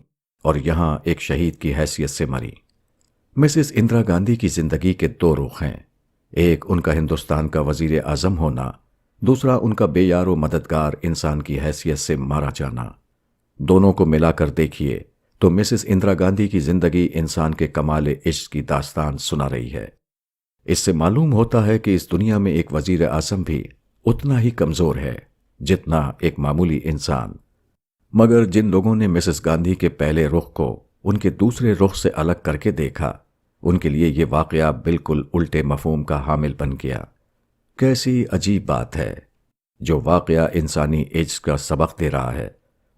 اور یہاں ایک شہید کی حیثیت سے مری۔ مسز اندرا گاندھی کی زندگی کے 2 رخ ہیں، ایک ان کا ہندوستان کا وزیر اعظم ہونا، دوسرا ان کا بے یار و مددگار انسان کی حیثیت سے مارا جانا۔ دونوں کو ملا کر دیکھیے تو مسز اندرا گاندھی کی زندگی انسان کے کمال عشق کی داستان سنا رہی ہے۔ اس سے معلوم ہوتا ہے کہ اس دنیا میں ایک وزیر اعظم بھی اتنا ہی کمزور ہے جتنا ایک معمولی انسان، مگر جن لوگوں نے مسز گاندھی کے پہلے رخ کو ان کے دوسرے رخ سے الگ کر کے دیکھا، ان کے لیے یہ واقعہ بالکل الٹے مفہوم کا حامل بن گیا۔ کیسی عجیب بات ہے، جو واقعہ انسانی عجز کا سبق دے رہا ہے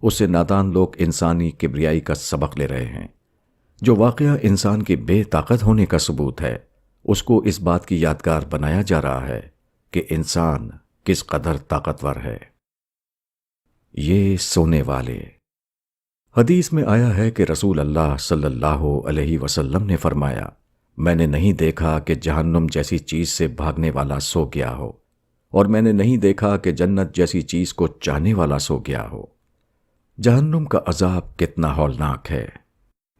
اس سے نادان لوگ انسانی کبریائی کا سبق لے رہے ہیں۔ جو واقعہ انسان کے بے طاقت ہونے کا ثبوت ہے اس کو اس بات کی یادگار بنایا جا رہا ہے کہ انسان کس قدر طاقتور ہے۔ یہ سونے والے۔ حدیث میں آیا ہے کہ رسول اللہ صلی اللہ علیہ وسلم نے فرمایا، میں نے نہیں دیکھا کہ جہنم جیسی چیز سے بھاگنے والا سو گیا ہو، اور میں نے نہیں دیکھا کہ جنت جیسی چیز کو چاہنے والا سو گیا ہو۔ جہنم کا عذاب کتنا ہولناک ہے،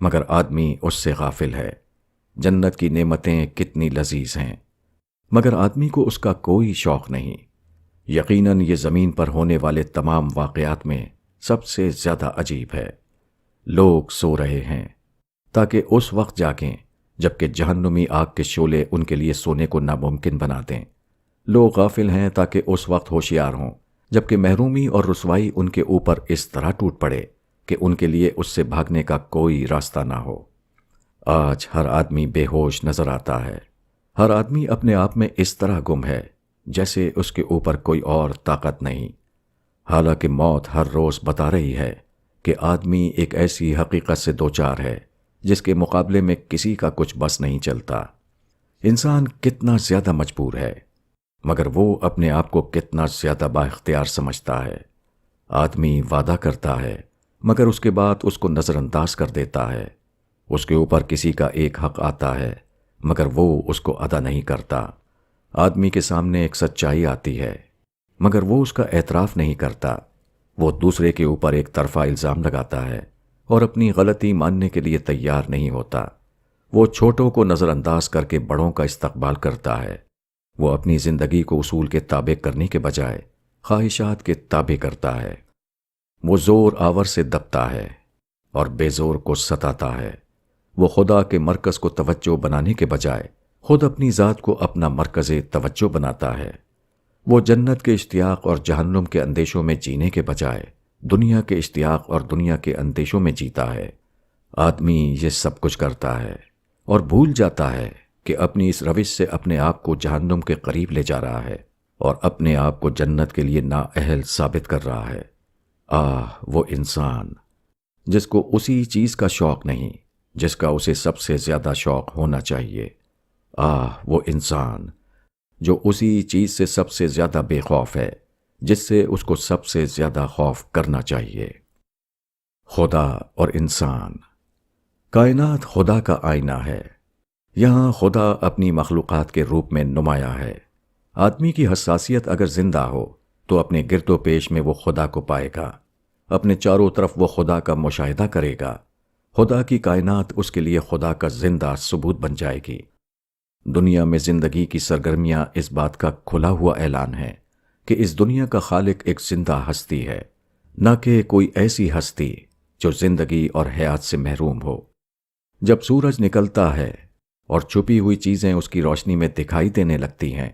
مگر آدمی اس سے غافل ہے۔ جنت کی نعمتیں کتنی لذیذ ہیں، مگر آدمی کو اس کا کوئی شوق نہیں۔ یقیناً یہ زمین پر ہونے والے تمام واقعات میں سب سے زیادہ عجیب ہے۔ لوگ سو رہے ہیں تاکہ اس وقت جاگیں جبکہ جہنمی آگ کے شعلے ان کے لیے سونے کو ناممکن بنا دیں۔ لوگ غافل ہیں تاکہ اس وقت ہوشیار ہوں جبکہ محرومی اور رسوائی ان کے اوپر اس طرح ٹوٹ پڑے کہ ان کے لیے اس سے بھاگنے کا کوئی راستہ نہ ہو۔ آج ہر آدمی بے ہوش نظر آتا ہے، ہر آدمی اپنے آپ میں اس طرح گم ہے جیسے اس کے اوپر کوئی اور طاقت نہیں، حالانکہ موت ہر روز بتا رہی ہے کہ آدمی ایک ایسی حقیقت سے دوچار ہے جس کے مقابلے میں کسی کا کچھ بس نہیں چلتا۔ انسان کتنا زیادہ مجبور ہے، مگر وہ اپنے آپ کو کتنا زیادہ با اختیار سمجھتا ہے۔ آدمی وعدہ کرتا ہے مگر اس کے بعد اس کو نظر انداز کر دیتا ہے۔ اس کے اوپر کسی کا ایک حق آتا ہے مگر وہ اس کو ادا نہیں کرتا۔ آدمی کے سامنے ایک سچائی آتی ہے مگر وہ اس کا اعتراف نہیں کرتا۔ وہ دوسرے کے اوپر ایک طرفہ الزام لگاتا ہے اور اپنی غلطی ماننے کے لیے تیار نہیں ہوتا۔ وہ چھوٹوں کو نظر انداز کر کے بڑوں کا استقبال کرتا ہے۔ وہ اپنی زندگی کو اصول کے تابع کرنے کے بجائے خواہشات کے تابع کرتا ہے۔ وہ زور آور سے دبتا ہے اور بے زور کو ستاتا ہے۔ وہ خدا کے مرکز کو توجہ بنانے کے بجائے خود اپنی ذات کو اپنا مرکز توجہ بناتا ہے۔ وہ جنت کے اشتیاق اور جہنم کے اندیشوں میں جینے کے بجائے دنیا کے اشتیاق اور دنیا کے اندیشوں میں جیتا ہے۔ آدمی یہ سب کچھ کرتا ہے اور بھول جاتا ہے کہ اپنی اس روش سے اپنے آپ کو جہنم کے قریب لے جا رہا ہے اور اپنے آپ کو جنت کے لیے نااہل ثابت کر رہا ہے۔ وہ انسان جس کو اسی چیز کا شوق نہیں جس کا اسے سب سے زیادہ شوق ہونا چاہیے۔ وہ انسان جو اسی چیز سے سب سے زیادہ بے خوف ہے جس سے اس کو سب سے زیادہ خوف کرنا چاہیے۔ خدا اور انسان۔ کائنات خدا کا آئینہ ہے۔ یہاں خدا اپنی مخلوقات کے روپ میں نمایاں ہے۔ آدمی کی حساسیت اگر زندہ ہو تو اپنے گرد و پیش میں وہ خدا کو پائے گا، اپنے چاروں طرف وہ خدا کا مشاہدہ کرے گا۔ خدا کی کائنات اس کے لیے خدا کا زندہ ثبوت بن جائے گی۔ دنیا میں زندگی کی سرگرمیاں اس بات کا کھلا ہوا اعلان ہے کہ اس دنیا کا خالق ایک زندہ ہستی ہے، نہ کہ کوئی ایسی ہستی جو زندگی اور حیات سے محروم ہو۔ جب سورج نکلتا ہے اور چھپی ہوئی چیزیں اس کی روشنی میں دکھائی دینے لگتی ہیں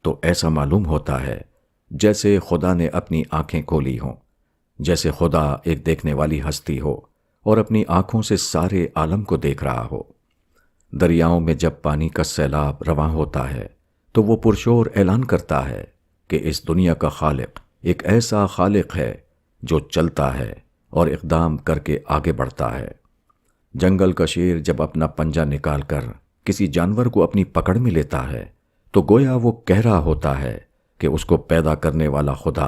تو ایسا معلوم ہوتا ہے جیسے خدا نے اپنی آنکھیں کھولی ہوں، جیسے خدا ایک دیکھنے والی ہستی ہو اور اپنی آنکھوں سے سارے عالم کو دیکھ رہا ہو۔ دریاؤں میں جب پانی کا سیلاب رواں ہوتا ہے تو وہ پرشور اعلان کرتا ہے کہ اس دنیا کا خالق ایک ایسا خالق ہے جو چلتا ہے اور اقدام کر کے آگے بڑھتا ہے۔ جنگل کا شیر جب اپنا پنجہ نکال کر کسی جانور کو اپنی پکڑ میں لیتا ہے تو گویا وہ کہہ رہا ہوتا ہے کہ اس کو پیدا کرنے والا خدا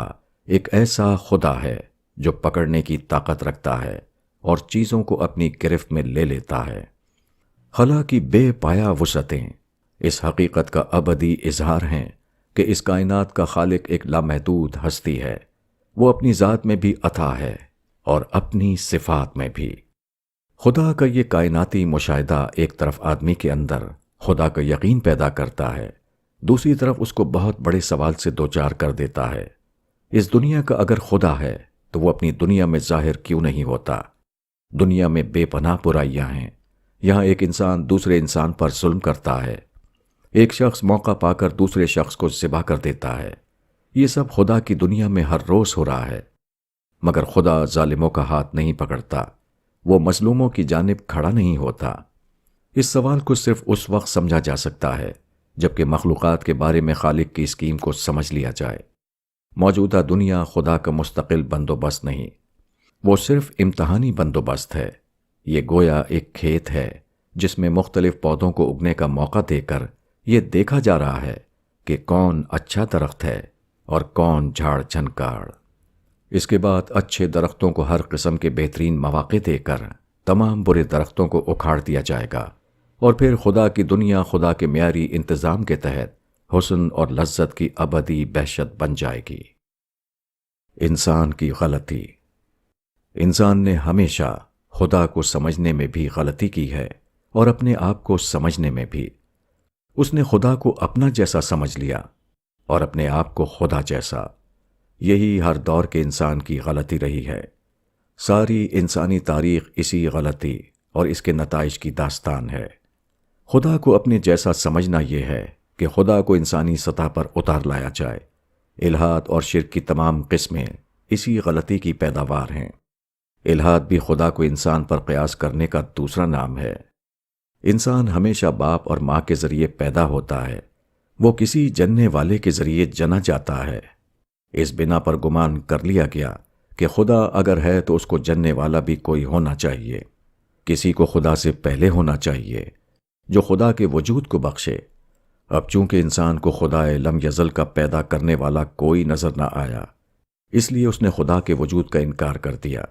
ایک ایسا خدا ہے جو پکڑنے کی طاقت رکھتا ہے اور چیزوں کو اپنی گرفت میں لے لیتا ہے۔ خلا کی بے پایا وسعتیں اس حقیقت کا ابدی اظہار ہیں کہ اس کائنات کا خالق ایک لامحدود ہستی ہے۔ وہ اپنی ذات میں بھی عطا ہے اور اپنی صفات میں بھی۔ خدا کا یہ کائناتی مشاہدہ ایک طرف آدمی کے اندر خدا کا یقین پیدا کرتا ہے، دوسری طرف اس کو بہت بڑے سوال سے دوچار کر دیتا ہے۔ اس دنیا کا اگر خدا ہے تو وہ اپنی دنیا میں ظاہر کیوں نہیں ہوتا؟ دنیا میں بے پناہ برائیاں ہیں۔ یہاں ایک انسان دوسرے انسان پر ظلم کرتا ہے، ایک شخص موقع پا کر دوسرے شخص کو ذبح کر دیتا ہے۔ یہ سب خدا کی دنیا میں ہر روز ہو رہا ہے، مگر خدا ظالموں کا ہاتھ نہیں پکڑتا، وہ مظلوموں کی جانب کھڑا نہیں ہوتا۔ اس سوال کو صرف اس وقت سمجھا جا سکتا ہے جبکہ مخلوقات کے بارے میں خالق کی اسکیم کو سمجھ لیا جائے۔ موجودہ دنیا خدا کا مستقل بندوبست نہیں، وہ صرف امتحانی بندوبست ہے۔ یہ گویا ایک کھیت ہے جس میں مختلف پودوں کو اگنے کا موقع دے کر یہ دیکھا جا رہا ہے کہ کون اچھا درخت ہے اور کون جھاڑ جھنکاڑ۔ اس کے بعد اچھے درختوں کو ہر قسم کے بہترین مواقع دے کر تمام برے درختوں کو اکھاڑ دیا جائے گا، اور پھر خدا کی دنیا خدا کے معیاری انتظام کے تحت حسن اور لذت کی ابدی بہشت بن جائے گی۔ انسان کی غلطی۔ انسان نے ہمیشہ خدا کو سمجھنے میں بھی غلطی کی ہے اور اپنے آپ کو سمجھنے میں بھی۔ اس نے خدا کو اپنا جیسا سمجھ لیا اور اپنے آپ کو خدا جیسا۔ یہی ہر دور کے انسان کی غلطی رہی ہے۔ ساری انسانی تاریخ اسی غلطی اور اس کے نتائج کی داستان ہے۔ خدا کو اپنے جیسا سمجھنا یہ ہے کہ خدا کو انسانی سطح پر اتار لایا جائے۔ الہاد اور شرک کی تمام قسمیں اسی غلطی کی پیداوار ہیں۔ الہاد بھی خدا کو انسان پر قیاس کرنے کا دوسرا نام ہے۔ انسان ہمیشہ باپ اور ماں کے ذریعے پیدا ہوتا ہے، وہ کسی جننے والے کے ذریعے جنا جاتا ہے۔ اس بنا پر گمان کر لیا گیا کہ خدا اگر ہے تو اس کو جننے والا بھی کوئی ہونا چاہیے، کسی کو خدا سے پہلے ہونا چاہیے جو خدا کے وجود کو بخشے۔ اب چونکہ انسان کو خدا لم یزل کا پیدا کرنے والا کوئی نظر نہ آیا، اس لیے اس نے خدا کے وجود کا انکار کر دیا۔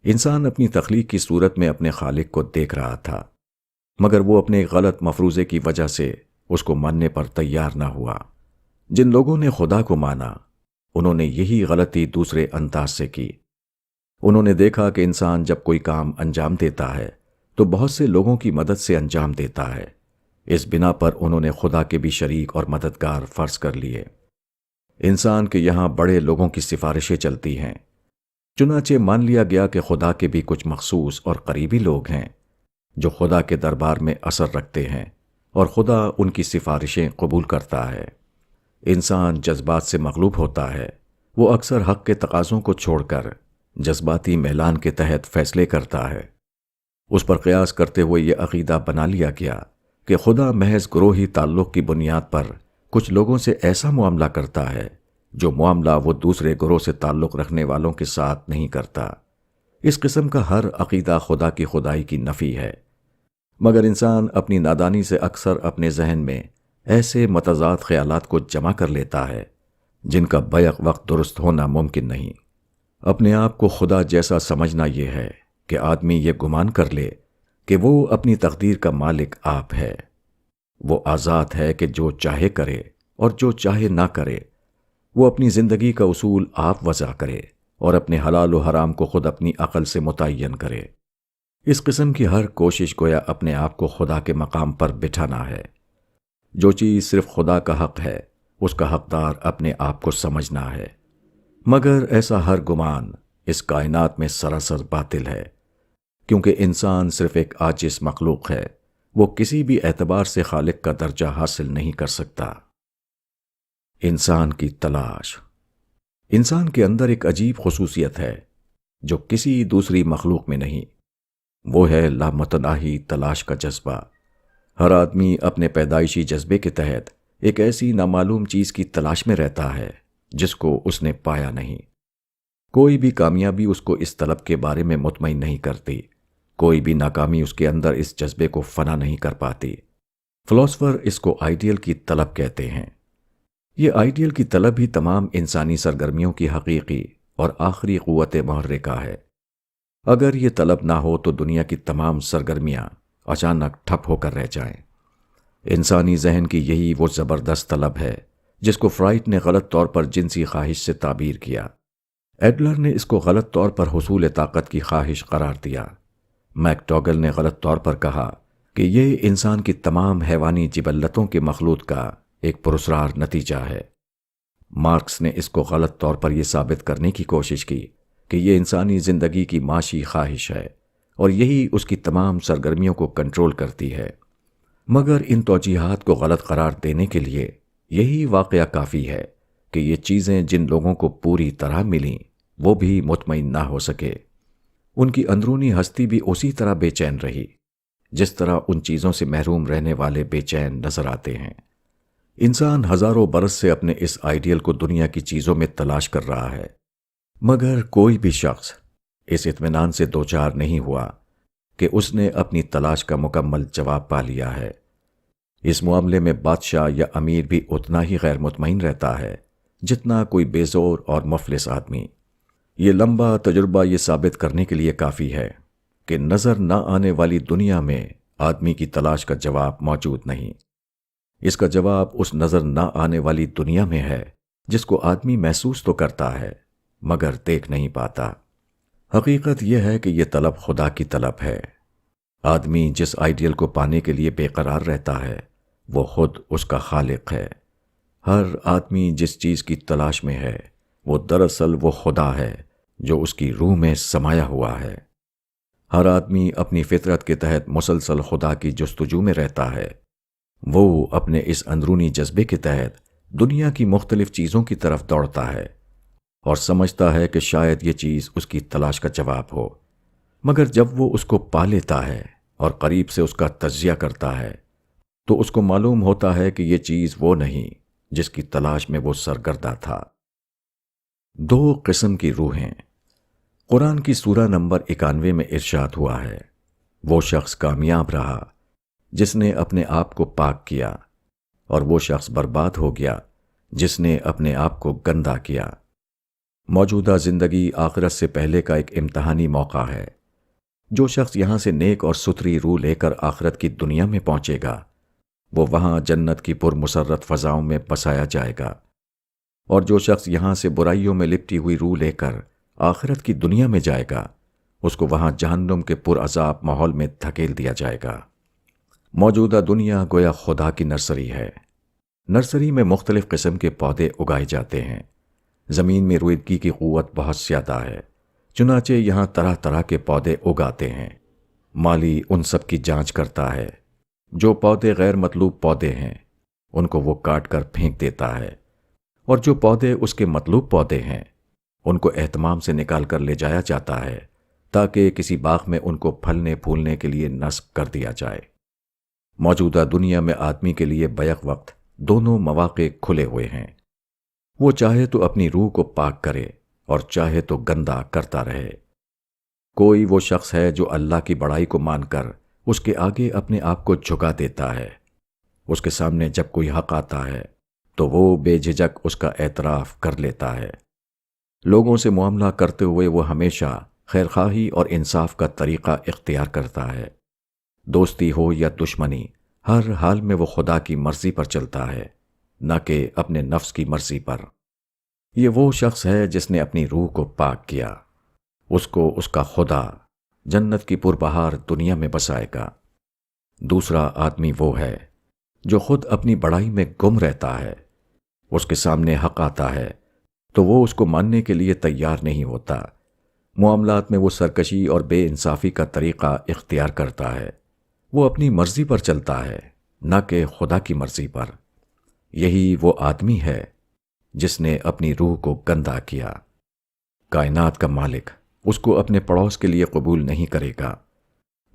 انسان اپنی تخلیق کی صورت میں اپنے خالق کو دیکھ رہا تھا، مگر وہ اپنے غلط مفروضے کی وجہ سے اس کو ماننے پر تیار نہ ہوا۔ جن لوگوں نے خدا کو مانا انہوں نے یہی غلطی دوسرے انداز سے کی۔ انہوں نے دیکھا کہ انسان جب کوئی کام انجام دیتا ہے تو بہت سے لوگوں کی مدد سے انجام دیتا ہے۔ اس بنا پر انہوں نے خدا کے بھی شریک اور مددگار فرض کر لیے۔ انسان کے یہاں بڑے لوگوں کی سفارشیں چلتی ہیں، چنانچہ مان لیا گیا کہ خدا کے بھی کچھ مخصوص اور قریبی لوگ ہیں جو خدا کے دربار میں اثر رکھتے ہیں اور خدا ان کی سفارشیں قبول کرتا ہے۔ انسان جذبات سے مغلوب ہوتا ہے، وہ اکثر حق کے تقاضوں کو چھوڑ کر جذباتی میلان کے تحت فیصلے کرتا ہے۔ اس پر قیاس کرتے ہوئے یہ عقیدہ بنا لیا گیا کہ خدا محض گروہی تعلق کی بنیاد پر کچھ لوگوں سے ایسا معاملہ کرتا ہے جو معاملہ وہ دوسرے گروہ سے تعلق رکھنے والوں کے ساتھ نہیں کرتا۔ اس قسم کا ہر عقیدہ خدا کی خدائی کی نفی ہے، مگر انسان اپنی نادانی سے اکثر اپنے ذہن میں ایسے متضاد خیالات کو جمع کر لیتا ہے جن کا بیک وقت درست ہونا ممکن نہیں۔ اپنے آپ کو خدا جیسا سمجھنا یہ ہے کہ آدمی یہ گمان کر لے کہ وہ اپنی تقدیر کا مالک آپ ہے۔ وہ آزاد ہے کہ جو چاہے کرے اور جو چاہے نہ کرے۔ وہ اپنی زندگی کا اصول آپ وضع کرے اور اپنے حلال و حرام کو خود اپنی عقل سے متعین کرے۔ اس قسم کی ہر کوشش گویا اپنے آپ کو خدا کے مقام پر بٹھانا ہے۔ جو چیز صرف خدا کا حق ہے اس کا حقدار اپنے آپ کو سمجھنا ہے، مگر ایسا ہر گمان اس کائنات میں سراسر باطل ہے، کیونکہ انسان صرف ایک عاجز مخلوق ہے، وہ کسی بھی اعتبار سے خالق کا درجہ حاصل نہیں کر سکتا۔ انسان کی تلاش۔ انسان کے اندر ایک عجیب خصوصیت ہے جو کسی دوسری مخلوق میں نہیں۔ وہ ہے لامتناہی تلاش کا جذبہ۔ ہر آدمی اپنے پیدائشی جذبے کے تحت ایک ایسی نامعلوم چیز کی تلاش میں رہتا ہے جس کو اس نے پایا نہیں۔ کوئی بھی کامیابی اس کو اس طلب کے بارے میں مطمئن نہیں کرتی، کوئی بھی ناکامی اس کے اندر اس جذبے کو فنا نہیں کر پاتی۔ فلاسفر اس کو آئیڈیل کی طلب کہتے ہیں۔ یہ آئیڈیل کی طلب ہی تمام انسانی سرگرمیوں کی حقیقی اور آخری قوت محرکہ ہے۔ اگر یہ طلب نہ ہو تو دنیا کی تمام سرگرمیاں اچانک ٹھپ ہو کر رہ جائیں۔ انسانی ذہن کی یہی وہ زبردست طلب ہے جس کو فرائڈ نے غلط طور پر جنسی خواہش سے تعبیر کیا۔ ایڈلر نے اس کو غلط طور پر حصول طاقت کی خواہش قرار دیا۔ میک ڈوگل نے غلط طور پر کہا کہ یہ انسان کی تمام حیوانی جبلتوں کے مخلوط کا ایک پراسرار نتیجہ ہے۔ مارکس نے اس کو غلط طور پر یہ ثابت کرنے کی کوشش کی کہ یہ انسانی زندگی کی معاشی خواہش ہے اور یہی اس کی تمام سرگرمیوں کو کنٹرول کرتی ہے۔ مگر ان توجیہات کو غلط قرار دینے کے لیے یہی واقعہ کافی ہے کہ یہ چیزیں جن لوگوں کو پوری طرح ملیں وہ بھی مطمئن نہ ہو سکے۔ ان کی اندرونی ہستی بھی اسی طرح بے چین رہی جس طرح ان چیزوں سے محروم رہنے والے بے چین نظر آتے ہیں۔ انسان ہزاروں برس سے اپنے اس آئیڈیل کو دنیا کی چیزوں میں تلاش کر رہا ہے، مگر کوئی بھی شخص اس اطمینان سے دوچار نہیں ہوا کہ اس نے اپنی تلاش کا مکمل جواب پا لیا ہے۔ اس معاملے میں بادشاہ یا امیر بھی اتنا ہی غیر مطمئن رہتا ہے جتنا کوئی بے زور اور مفلس آدمی۔ یہ لمبا تجربہ یہ ثابت کرنے کے لیے کافی ہے کہ نظر نہ آنے والی دنیا میں آدمی کی تلاش کا جواب موجود نہیں۔ اس کا جواب اس نظر نہ آنے والی دنیا میں ہے جس کو آدمی محسوس تو کرتا ہے مگر دیکھ نہیں پاتا۔ حقیقت یہ ہے کہ یہ طلب خدا کی طلب ہے۔ آدمی جس آئیڈیل کو پانے کے لیے بے قرار رہتا ہے وہ خود اس کا خالق ہے۔ ہر آدمی جس چیز کی تلاش میں ہے وہ دراصل وہ خدا ہے جو اس کی روح میں سمایا ہوا ہے۔ ہر آدمی اپنی فطرت کے تحت مسلسل خدا کی جستجو میں رہتا ہے۔ وہ اپنے اس اندرونی جذبے کے تحت دنیا کی مختلف چیزوں کی طرف دوڑتا ہے اور سمجھتا ہے کہ شاید یہ چیز اس کی تلاش کا جواب ہو، مگر جب وہ اس کو پا لیتا ہے اور قریب سے اس کا تجزیہ کرتا ہے تو اس کو معلوم ہوتا ہے کہ یہ چیز وہ نہیں جس کی تلاش میں وہ سرگردہ تھا۔ دو قسم کی روحیں۔ قرآن کی سورہ نمبر 91 میں ارشاد ہوا ہے، وہ شخص کامیاب رہا جس نے اپنے آپ کو پاک کیا، اور وہ شخص برباد ہو گیا جس نے اپنے آپ کو گندا کیا۔ موجودہ زندگی آخرت سے پہلے کا ایک امتحانی موقع ہے۔ جو شخص یہاں سے نیک اور ستھری روح لے کر آخرت کی دنیا میں پہنچے گا وہ وہاں جنت کی پرمسرت فضاؤں میں بسایا جائے گا، اور جو شخص یہاں سے برائیوں میں لپٹی ہوئی روح لے کر آخرت کی دنیا میں جائے گا اس کو وہاں جہنم کے پرعذاب ماحول میں دھکیل دیا جائے گا۔ موجودہ دنیا گویا خدا کی نرسری ہے۔ نرسری میں مختلف قسم کے پودے اگائے جاتے ہیں۔ زمین میں رویدگی کی قوت بہت زیادہ ہے، چنانچہ یہاں طرح طرح کے پودے اگاتے ہیں۔ مالی ان سب کی جانچ کرتا ہے۔ جو پودے غیر مطلوب پودے ہیں ان کو وہ کاٹ کر پھینک دیتا ہے، اور جو پودے اس کے مطلوب پودے ہیں ان کو اہتمام سے نکال کر لے جایا جاتا ہے تاکہ کسی باغ میں ان کو پھلنے پھولنے کے لیے نصب کر دیا جائے۔ موجودہ دنیا میں آدمی کے لیے بیک وقت دونوں مواقع کھلے ہوئے ہیں۔ وہ چاہے تو اپنی روح کو پاک کرے اور چاہے تو گندا کرتا رہے۔ کوئی وہ شخص ہے جو اللہ کی بڑائی کو مان کر اس کے آگے اپنے آپ کو جھکا دیتا ہے۔ اس کے سامنے جب کوئی حق آتا ہے تو وہ بے جھجک اس کا اعتراف کر لیتا ہے۔ لوگوں سے معاملہ کرتے ہوئے وہ ہمیشہ خیرخواہی اور انصاف کا طریقہ اختیار کرتا ہے۔ دوستی ہو یا دشمنی، ہر حال میں وہ خدا کی مرضی پر چلتا ہے، نہ کہ اپنے نفس کی مرضی پر۔ یہ وہ شخص ہے جس نے اپنی روح کو پاک کیا۔ اس کو اس کا خدا جنت کی پربہار دنیا میں بسائے گا۔ دوسرا آدمی وہ ہے جو خود اپنی بڑائی میں گم رہتا ہے۔ اس کے سامنے حق آتا ہے تو وہ اس کو ماننے کے لیے تیار نہیں ہوتا۔ معاملات میں وہ سرکشی اور بے انصافی کا طریقہ اختیار کرتا ہے۔ وہ اپنی مرضی پر چلتا ہے، نہ کہ خدا کی مرضی پر۔ یہی وہ آدمی ہے جس نے اپنی روح کو گندا کیا۔ کائنات کا مالک اس کو اپنے پڑوس کے لیے قبول نہیں کرے گا۔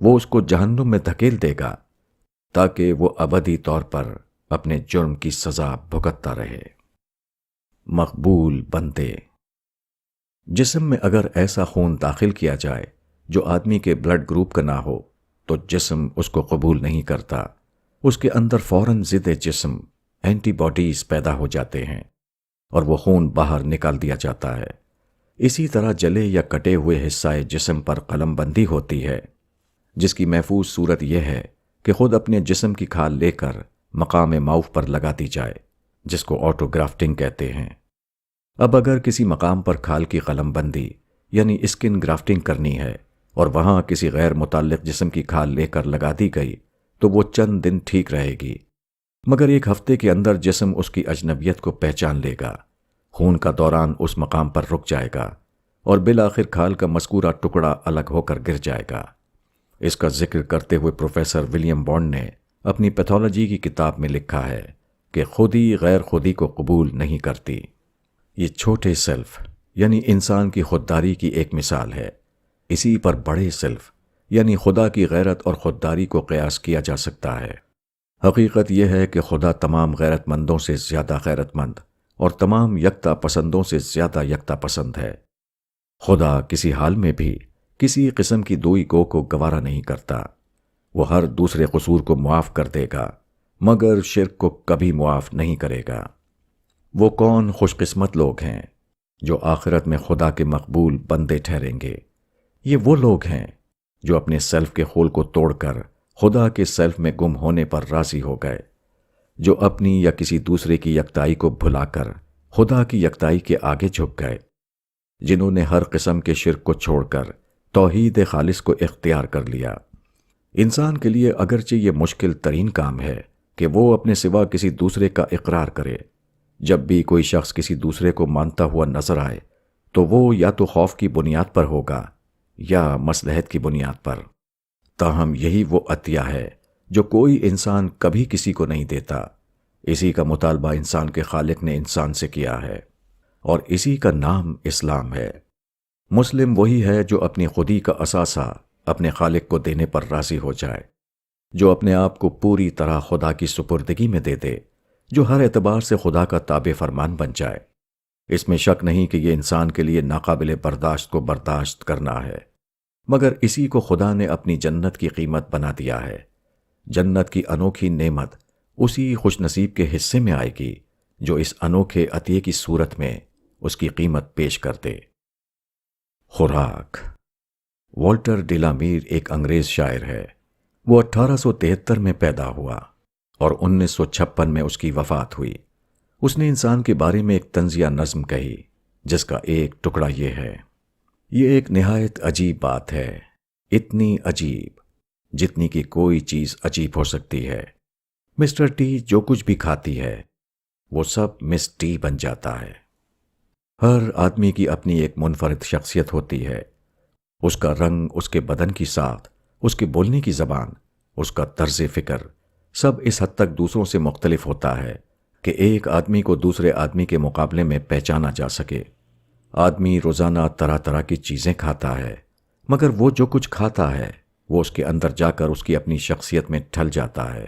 وہ اس کو جہنم میں دھکیل دے گا تاکہ وہ ابدی طور پر اپنے جرم کی سزا بھگتتا رہے۔ مقبول بندے۔ جسم میں اگر ایسا خون داخل کیا جائے جو آدمی کے بلڈ گروپ کا نہ ہو تو جسم اس کو قبول نہیں کرتا، اس کے اندر فوراً ضد جسم اینٹی باڈیز پیدا ہو جاتے ہیں اور وہ خون باہر نکال دیا جاتا ہے۔ اسی طرح جلے یا کٹے ہوئے حصہ جسم پر قلم بندی ہوتی ہے، جس کی محفوظ صورت یہ ہے کہ خود اپنے جسم کی کھال لے کر مقام معوف پر لگا دی جائے، جس کو آٹو گرافٹنگ کہتے ہیں۔ اب اگر کسی مقام پر کھال کی قلم بندی یعنی اسکن گرافٹنگ کرنی ہے اور وہاں کسی غیر متعلق جسم کی کھال لے کر لگا دی گئی تو وہ چند دن ٹھیک رہے گی، مگر ایک ہفتے کے اندر جسم اس کی اجنبیت کو پہچان لے گا، خون کا دوران اس مقام پر رک جائے گا اور بالآخر کھال کا مذکورہ ٹکڑا الگ ہو کر گر جائے گا۔ اس کا ذکر کرتے ہوئے پروفیسر ولیم بانڈ نے اپنی پیتھولوجی کی کتاب میں لکھا ہے کہ خودی غیر خودی کو قبول نہیں کرتی۔ یہ چھوٹے سیلف یعنی انسان کی خودداری کی ایک مثال ہے۔ اسی پر بڑے سیلف یعنی خدا کی غیرت اور خودداری کو قیاس کیا جا سکتا ہے۔ حقیقت یہ ہے کہ خدا تمام غیرت مندوں سے زیادہ غیرت مند اور تمام یکتا پسندوں سے زیادہ یکتا پسند ہے۔ خدا کسی حال میں بھی کسی قسم کی دوئی کو گوارا نہیں کرتا۔ وہ ہر دوسرے قصور کو معاف کر دے گا مگر شرک کو کبھی معاف نہیں کرے گا۔ وہ کون خوش قسمت لوگ ہیں جو آخرت میں خدا کے مقبول بندے ٹھہریں گے؟ یہ وہ لوگ ہیں جو اپنے سیلف کے خول کو توڑ کر خدا کے سیلف میں گم ہونے پر راضی ہو گئے، جو اپنی یا کسی دوسرے کی یکتائی کو بھلا کر خدا کی یکتائی کے آگے جھک گئے، جنہوں نے ہر قسم کے شرک کو چھوڑ کر توحید خالص کو اختیار کر لیا۔ انسان کے لیے اگرچہ یہ مشکل ترین کام ہے کہ وہ اپنے سوا کسی دوسرے کا اقرار کرے۔ جب بھی کوئی شخص کسی دوسرے کو مانتا ہوا نظر آئے تو وہ یا تو خوف کی بنیاد پر ہوگا یا مصلحت کی بنیاد پر۔ تاہم یہی وہ عطیہ ہے جو کوئی انسان کبھی کسی کو نہیں دیتا۔ اسی کا مطالبہ انسان کے خالق نے انسان سے کیا ہے اور اسی کا نام اسلام ہے۔ مسلم وہی ہے جو اپنی خودی کا اثاثہ اپنے خالق کو دینے پر راضی ہو جائے، جو اپنے آپ کو پوری طرح خدا کی سپردگی میں دے دے، جو ہر اعتبار سے خدا کا تابع فرمان بن جائے۔ اس میں شک نہیں کہ یہ انسان کے لیے ناقابل برداشت کو برداشت کرنا ہے، مگر اسی کو خدا نے اپنی جنت کی قیمت بنا دیا ہے۔ جنت کی انوکھی نعمت اسی خوش نصیب کے حصے میں آئے گی جو اس انوکھے عطیے کی صورت میں اس کی قیمت پیش کر دے۔ خوراک۔ والٹر ڈیلامیر ایک انگریز شاعر ہے۔ وہ 1873 میں پیدا ہوا اور 1956 میں اس کی وفات ہوئی۔ اس نے انسان کے بارے میں ایک طنزیہ نظم کہی جس کا ایک ٹکڑا یہ ہے: یہ ایک نہایت عجیب بات ہے، اتنی عجیب جتنی کہ کوئی چیز عجیب ہو سکتی ہے۔ مسٹر ٹی جو کچھ بھی کھاتی ہے وہ سب مس ٹی بن جاتا ہے۔ ہر آدمی کی اپنی ایک منفرد شخصیت ہوتی ہے۔ اس کا رنگ، اس کے بدن کی ساخت، اس کے بولنے کی زبان، اس کا طرز فکر سب اس حد تک دوسروں سے مختلف ہوتا ہے کہ ایک آدمی کو دوسرے آدمی کے مقابلے میں پہچانا جا سکے۔ آدمی روزانہ طرح طرح کی چیزیں کھاتا ہے، مگر وہ جو کچھ کھاتا ہے وہ اس کے اندر جا کر اس کی اپنی شخصیت میں ڈھل جاتا ہے۔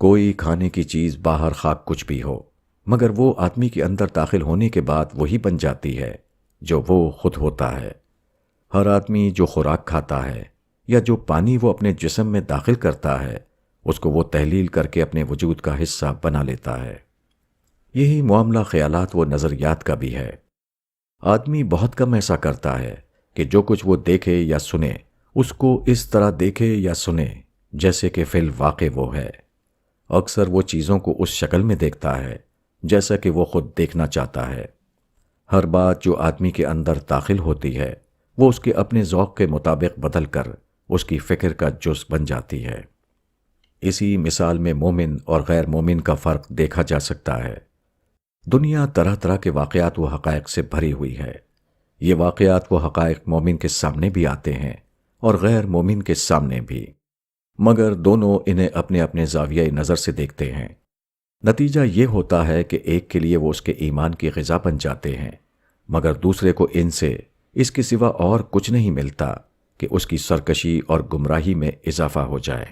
کوئی کھانے کی چیز باہر خاک کچھ بھی ہو، مگر وہ آدمی کے اندر داخل ہونے کے بعد وہی بن جاتی ہے جو وہ خود ہوتا ہے۔ ہر آدمی جو خوراک کھاتا ہے یا جو پانی وہ اپنے جسم میں داخل کرتا ہے اس کو وہ تحلیل کر کے اپنے وجود کا حصہ بنا لیتا ہے۔ یہی معاملہ خیالات و نظریات کا بھی ہے۔ آدمی بہت کم ایسا کرتا ہے کہ جو کچھ وہ دیکھے یا سنے اس کو اس طرح دیکھے یا سنے جیسے کہ فی الواقع وہ ہے۔ اکثر وہ چیزوں کو اس شکل میں دیکھتا ہے جیسا کہ وہ خود دیکھنا چاہتا ہے۔ ہر بات جو آدمی کے اندر داخل ہوتی ہے وہ اس کے اپنے ذوق کے مطابق بدل کر اس کی فکر کا جز بن جاتی ہے۔ اسی مثال میں مومن اور غیر مومن کا فرق دیکھا جا سکتا ہے۔ دنیا طرح طرح کے واقعات و حقائق سے بھری ہوئی ہے۔ یہ واقعات و حقائق مومن کے سامنے بھی آتے ہیں اور غیر مومن کے سامنے بھی، مگر دونوں انہیں اپنے اپنے زاویہ نظر سے دیکھتے ہیں۔ نتیجہ یہ ہوتا ہے کہ ایک کے لیے وہ اس کے ایمان کی غذا بن جاتے ہیں، مگر دوسرے کو ان سے اس کے سوا اور کچھ نہیں ملتا کہ اس کی سرکشی اور گمراہی میں اضافہ ہو جائے۔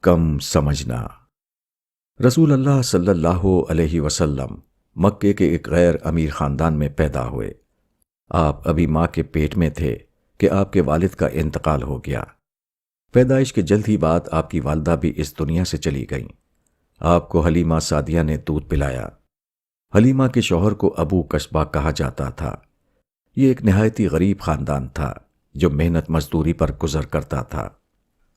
کم سمجھنا۔ رسول اللہ صلی اللہ علیہ وسلم مکے کے ایک غیر امیر خاندان میں پیدا ہوئے۔ آپ ابھی ماں کے پیٹ میں تھے کہ آپ کے والد کا انتقال ہو گیا۔ پیدائش کے جلد ہی بعد آپ کی والدہ بھی اس دنیا سے چلی گئیں۔ آپ کو حلیمہ سعدیہ نے دودھ پلایا۔ حلیمہ کے شوہر کو ابو کشبہ کہا جاتا تھا۔ یہ ایک نہایتی غریب خاندان تھا جو محنت مزدوری پر گزر کرتا تھا۔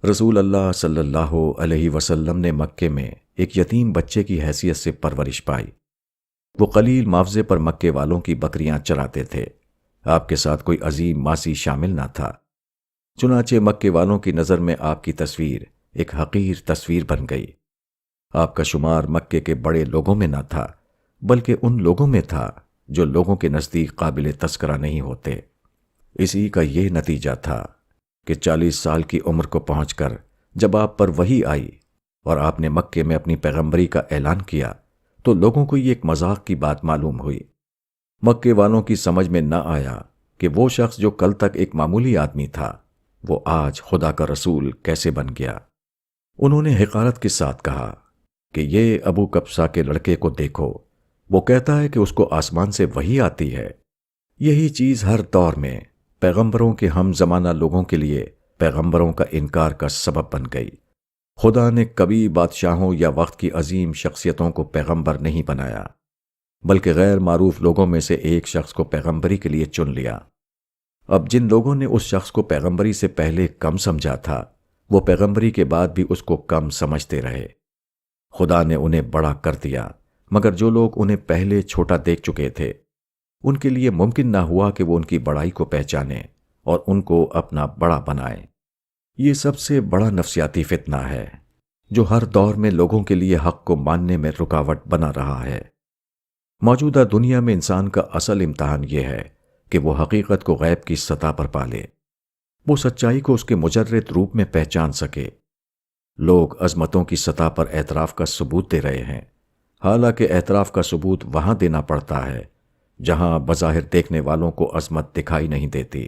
رسول اللہ صلی اللہ علیہ وسلم نے مکے میں ایک یتیم بچے کی حیثیت سے پرورش پائی۔ وہ قلیل معاوضے پر مکے والوں کی بکریاں چراتے تھے۔ آپ کے ساتھ کوئی عظیم ماسی شامل نہ تھا۔ چنانچہ مکے والوں کی نظر میں آپ کی تصویر ایک حقیر تصویر بن گئی۔ آپ کا شمار مکے کے بڑے لوگوں میں نہ تھا، بلکہ ان لوگوں میں تھا جو لوگوں کے نزدیک قابل تذکرہ نہیں ہوتے۔ اسی کا یہ نتیجہ تھا کہ 40 سال کی عمر کو پہنچ کر جب آپ پر وحی آئی اور آپ نے مکے میں اپنی پیغمبری کا اعلان کیا تو لوگوں کو یہ ایک مذاق کی بات معلوم ہوئی۔ مکے والوں کی سمجھ میں نہ آیا کہ وہ شخص جو کل تک ایک معمولی آدمی تھا وہ آج خدا کا رسول کیسے بن گیا۔ انہوں نے حقارت کے ساتھ کہا کہ یہ ابو کبسہ کے لڑکے کو دیکھو، وہ کہتا ہے کہ اس کو آسمان سے وحی آتی ہے۔ یہی چیز ہر دور میں پیغمبروں کے ہم زمانہ لوگوں کے لیے پیغمبروں کا انکار کا سبب بن گئی۔ خدا نے کبھی بادشاہوں یا وقت کی عظیم شخصیتوں کو پیغمبر نہیں بنایا، بلکہ غیر معروف لوگوں میں سے ایک شخص کو پیغمبری کے لیے چن لیا۔ اب جن لوگوں نے اس شخص کو پیغمبری سے پہلے کم سمجھا تھا، وہ پیغمبری کے بعد بھی اس کو کم سمجھتے رہے۔ خدا نے انہیں بڑا کر دیا، مگر جو لوگ انہیں پہلے چھوٹا دیکھ چکے تھے ان کے لیے ممکن نہ ہوا کہ وہ ان کی بڑائی کو پہچانیں اور ان کو اپنا بڑا بنائیں۔ یہ سب سے بڑا نفسیاتی فتنہ ہے جو ہر دور میں لوگوں کے لیے حق کو ماننے میں رکاوٹ بنا رہا ہے۔ موجودہ دنیا میں انسان کا اصل امتحان یہ ہے کہ وہ حقیقت کو غیب کی سطح پر پالے، وہ سچائی کو اس کے مجرد روپ میں پہچان سکے۔ لوگ عظمتوں کی سطح پر اعتراف کا ثبوت دے رہے ہیں، حالانکہ اعتراف کا ثبوت وہاں دینا پڑتا ہے جہاں بظاہر دیکھنے والوں کو عظمت دکھائی نہیں دیتی۔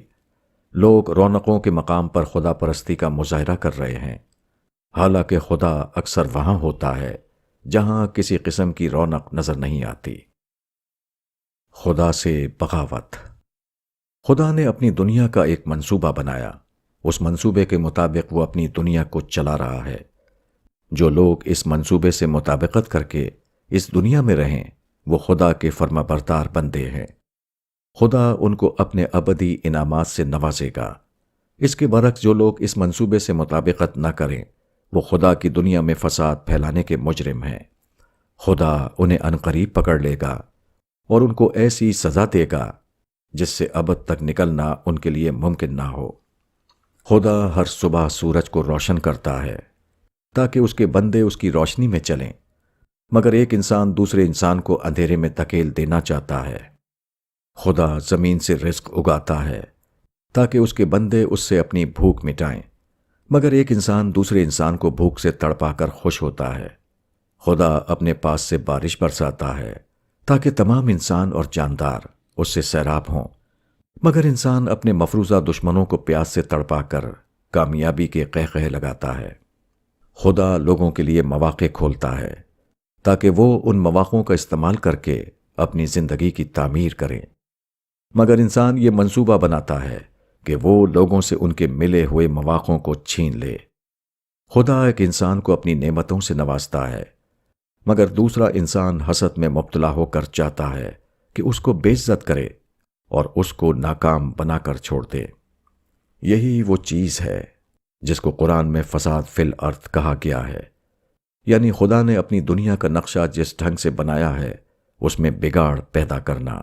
لوگ رونقوں کے مقام پر خدا پرستی کا مظاہرہ کر رہے ہیں، حالانکہ خدا اکثر وہاں ہوتا ہے جہاں کسی قسم کی رونق نظر نہیں آتی۔ خدا سے بغاوت۔ خدا نے اپنی دنیا کا ایک منصوبہ بنایا، اس منصوبے کے مطابق وہ اپنی دنیا کو چلا رہا ہے۔ جو لوگ اس منصوبے سے مطابقت کر کے اس دنیا میں رہیں وہ خدا کے فرما بردار بندے ہیں۔ خدا ان کو اپنے ابدی انعامات سے نوازے گا۔ اس کے برعکس جو لوگ اس منصوبے سے مطابقت نہ کریں وہ خدا کی دنیا میں فساد پھیلانے کے مجرم ہیں۔ خدا انہیں عنقریب پکڑ لے گا اور ان کو ایسی سزا دے گا جس سے ابد تک نکلنا ان کے لیے ممکن نہ ہو۔ خدا ہر صبح سورج کو روشن کرتا ہے تاکہ اس کے بندے اس کی روشنی میں چلیں، مگر ایک انسان دوسرے انسان کو اندھیرے میں دھکیل دینا چاہتا ہے۔ خدا زمین سے رزق اگاتا ہے تاکہ اس کے بندے اس سے اپنی بھوک مٹائیں، مگر ایک انسان دوسرے انسان کو بھوک سے تڑپا کر خوش ہوتا ہے۔ خدا اپنے پاس سے بارش برساتا ہے تاکہ تمام انسان اور جاندار اس سے سیراب ہوں، مگر انسان اپنے مفروضہ دشمنوں کو پیاس سے تڑپا کر کامیابی کے قہقہے لگاتا ہے۔ خدا لوگوں کے لیے مواقع کھولتا ہے تاکہ وہ ان مواقعوں کا استعمال کر کے اپنی زندگی کی تعمیر کریں، مگر انسان یہ منصوبہ بناتا ہے کہ وہ لوگوں سے ان کے ملے ہوئے مواقعوں کو چھین لے۔ خدا ایک انسان کو اپنی نعمتوں سے نوازتا ہے، مگر دوسرا انسان حسد میں مبتلا ہو کر چاہتا ہے کہ اس کو بے عزت کرے اور اس کو ناکام بنا کر چھوڑ دے۔ یہی وہ چیز ہے جس کو قرآن میں فساد فی الارض کہا گیا ہے، یعنی خدا نے اپنی دنیا کا نقشہ جس ڈھنگ سے بنایا ہے اس میں بگاڑ پیدا کرنا۔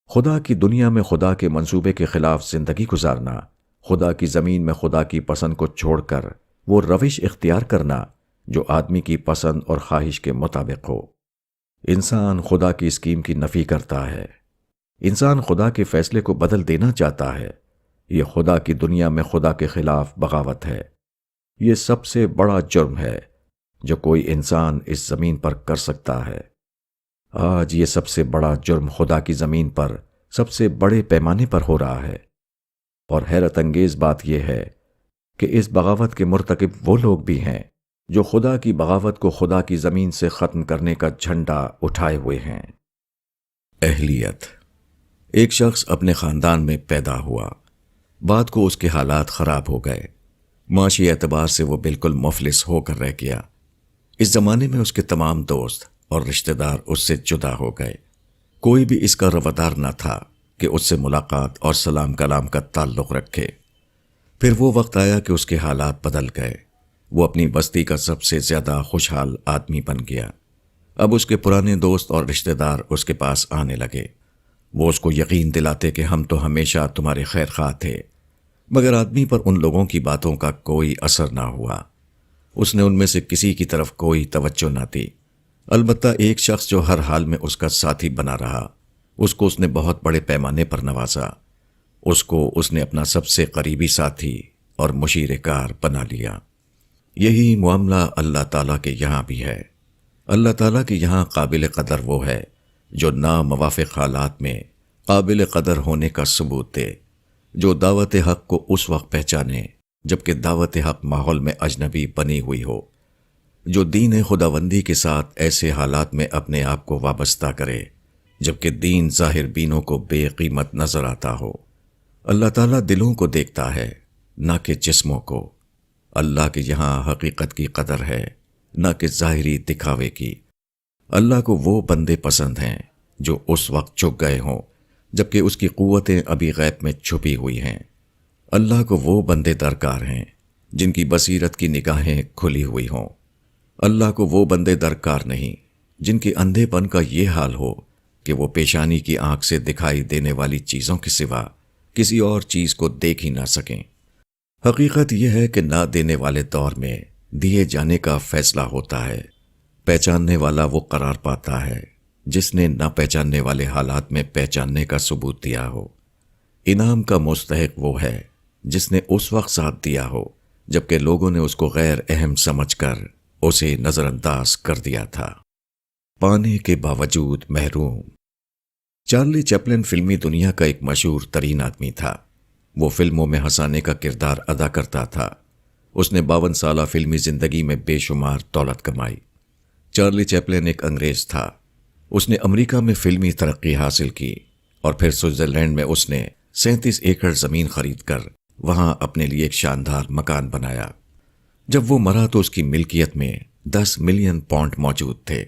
خدا کی دنیا میں خدا کے منصوبے کے خلاف زندگی گزارنا، خدا کی زمین میں خدا کی پسند کو چھوڑ کر وہ روش اختیار کرنا جو آدمی کی پسند اور خواہش کے مطابق ہو۔ انسان خدا کی اسکیم کی نفی کرتا ہے، انسان خدا کے فیصلے کو بدل دینا چاہتا ہے۔ یہ خدا کی دنیا میں خدا کے خلاف بغاوت ہے۔ یہ سب سے بڑا جرم ہے جو کوئی انسان اس زمین پر کر سکتا ہے۔ آج یہ سب سے بڑا جرم خدا کی زمین پر سب سے بڑے پیمانے پر ہو رہا ہے۔ اور حیرت انگیز بات یہ ہے کہ اس بغاوت کے مرتکب وہ لوگ بھی ہیں جو خدا کی بغاوت کو خدا کی زمین سے ختم کرنے کا جھنڈا اٹھائے ہوئے ہیں۔ اہلیت۔ ایک شخص اپنے خاندان میں پیدا ہوا، بعد کو اس کے حالات خراب ہو گئے، معاشی اعتبار سے وہ بالکل مفلس ہو کر رہ گیا۔ اس زمانے میں اس کے تمام دوست اور رشتہ دار اس سے جدا ہو گئے، کوئی بھی اس کا روادار نہ تھا کہ اس سے ملاقات اور سلام کلام کا تعلق رکھے۔ پھر وہ وقت آیا کہ اس کے حالات بدل گئے، وہ اپنی بستی کا سب سے زیادہ خوشحال آدمی بن گیا۔ اب اس کے پرانے دوست اور رشتہ دار اس کے پاس آنے لگے، وہ اس کو یقین دلاتے کہ ہم تو ہمیشہ تمہارے خیر خواہ تھے، مگر آدمی پر ان لوگوں کی باتوں کا کوئی اثر نہ ہوا۔ اس نے ان میں سے کسی کی طرف کوئی توجہ نہ دی، البتہ ایک شخص جو ہر حال میں اس کا ساتھی بنا رہا، اس کو اس نے بہت بڑے پیمانے پر نوازا، اس کو اس نے اپنا سب سے قریبی ساتھی اور مشیر کار بنا لیا۔ یہی معاملہ اللہ تعالیٰ کے یہاں بھی ہے۔ اللہ تعالیٰ کے یہاں قابل قدر وہ ہے جو ناموافق حالات میں قابل قدر ہونے کا ثبوت دے، جو دعوت حق کو اس وقت پہچانے جبکہ دعوت حق ماحول میں اجنبی بنی ہوئی ہو، جو دین خداوندی کے ساتھ ایسے حالات میں اپنے آپ کو وابستہ کرے جبکہ دین ظاہر بینوں کو بے قیمت نظر آتا ہو۔ اللہ تعالیٰ دلوں کو دیکھتا ہے، نہ کہ جسموں کو۔ اللہ کے یہاں حقیقت کی قدر ہے، نہ کہ ظاہری دکھاوے کی۔ اللہ کو وہ بندے پسند ہیں جو اس وقت چک گئے ہوں جبکہ اس کی قوتیں ابھی غیب میں چھپی ہوئی ہیں۔ اللہ کو وہ بندے درکار ہیں جن کی بصیرت کی نگاہیں کھلی ہوئی ہوں۔ اللہ کو وہ بندے درکار نہیں جن کے اندھے پن کا یہ حال ہو کہ وہ پیشانی کی آنکھ سے دکھائی دینے والی چیزوں کے سوا کسی اور چیز کو دیکھ ہی نہ سکیں۔ حقیقت یہ ہے کہ نہ دینے والے دور میں دیے جانے کا فیصلہ ہوتا ہے۔ پہچاننے والا وہ قرار پاتا ہے جس نے نہ پہچاننے والے حالات میں پہچاننے کا ثبوت دیا ہو۔ انعام کا مستحق وہ ہے جس نے اس وقت ساتھ دیا ہو جبکہ لوگوں نے اس کو غیر اہم سمجھ کر اسے نظر انداز کر دیا تھا۔ پانے کے باوجود محروم۔ چارلی چیپلن فلمی دنیا کا ایک مشہور ترین آدمی تھا۔ وہ فلموں میں ہنسانے کا کردار ادا کرتا تھا۔ اس نے 52 سالہ فلمی زندگی میں بے شمار دولت کمائی۔ چارلی چیپلن ایک انگریز تھا۔ اس نے امریکہ میں فلمی ترقی حاصل کی اور پھر سوئٹزرلینڈ میں اس نے 37 ایکڑ زمین خرید کر وہاں اپنے لیے ایک شاندار مکان بنایا۔ جب وہ مرا تو اس کی ملکیت میں 10 ملین پاؤنڈ موجود تھے۔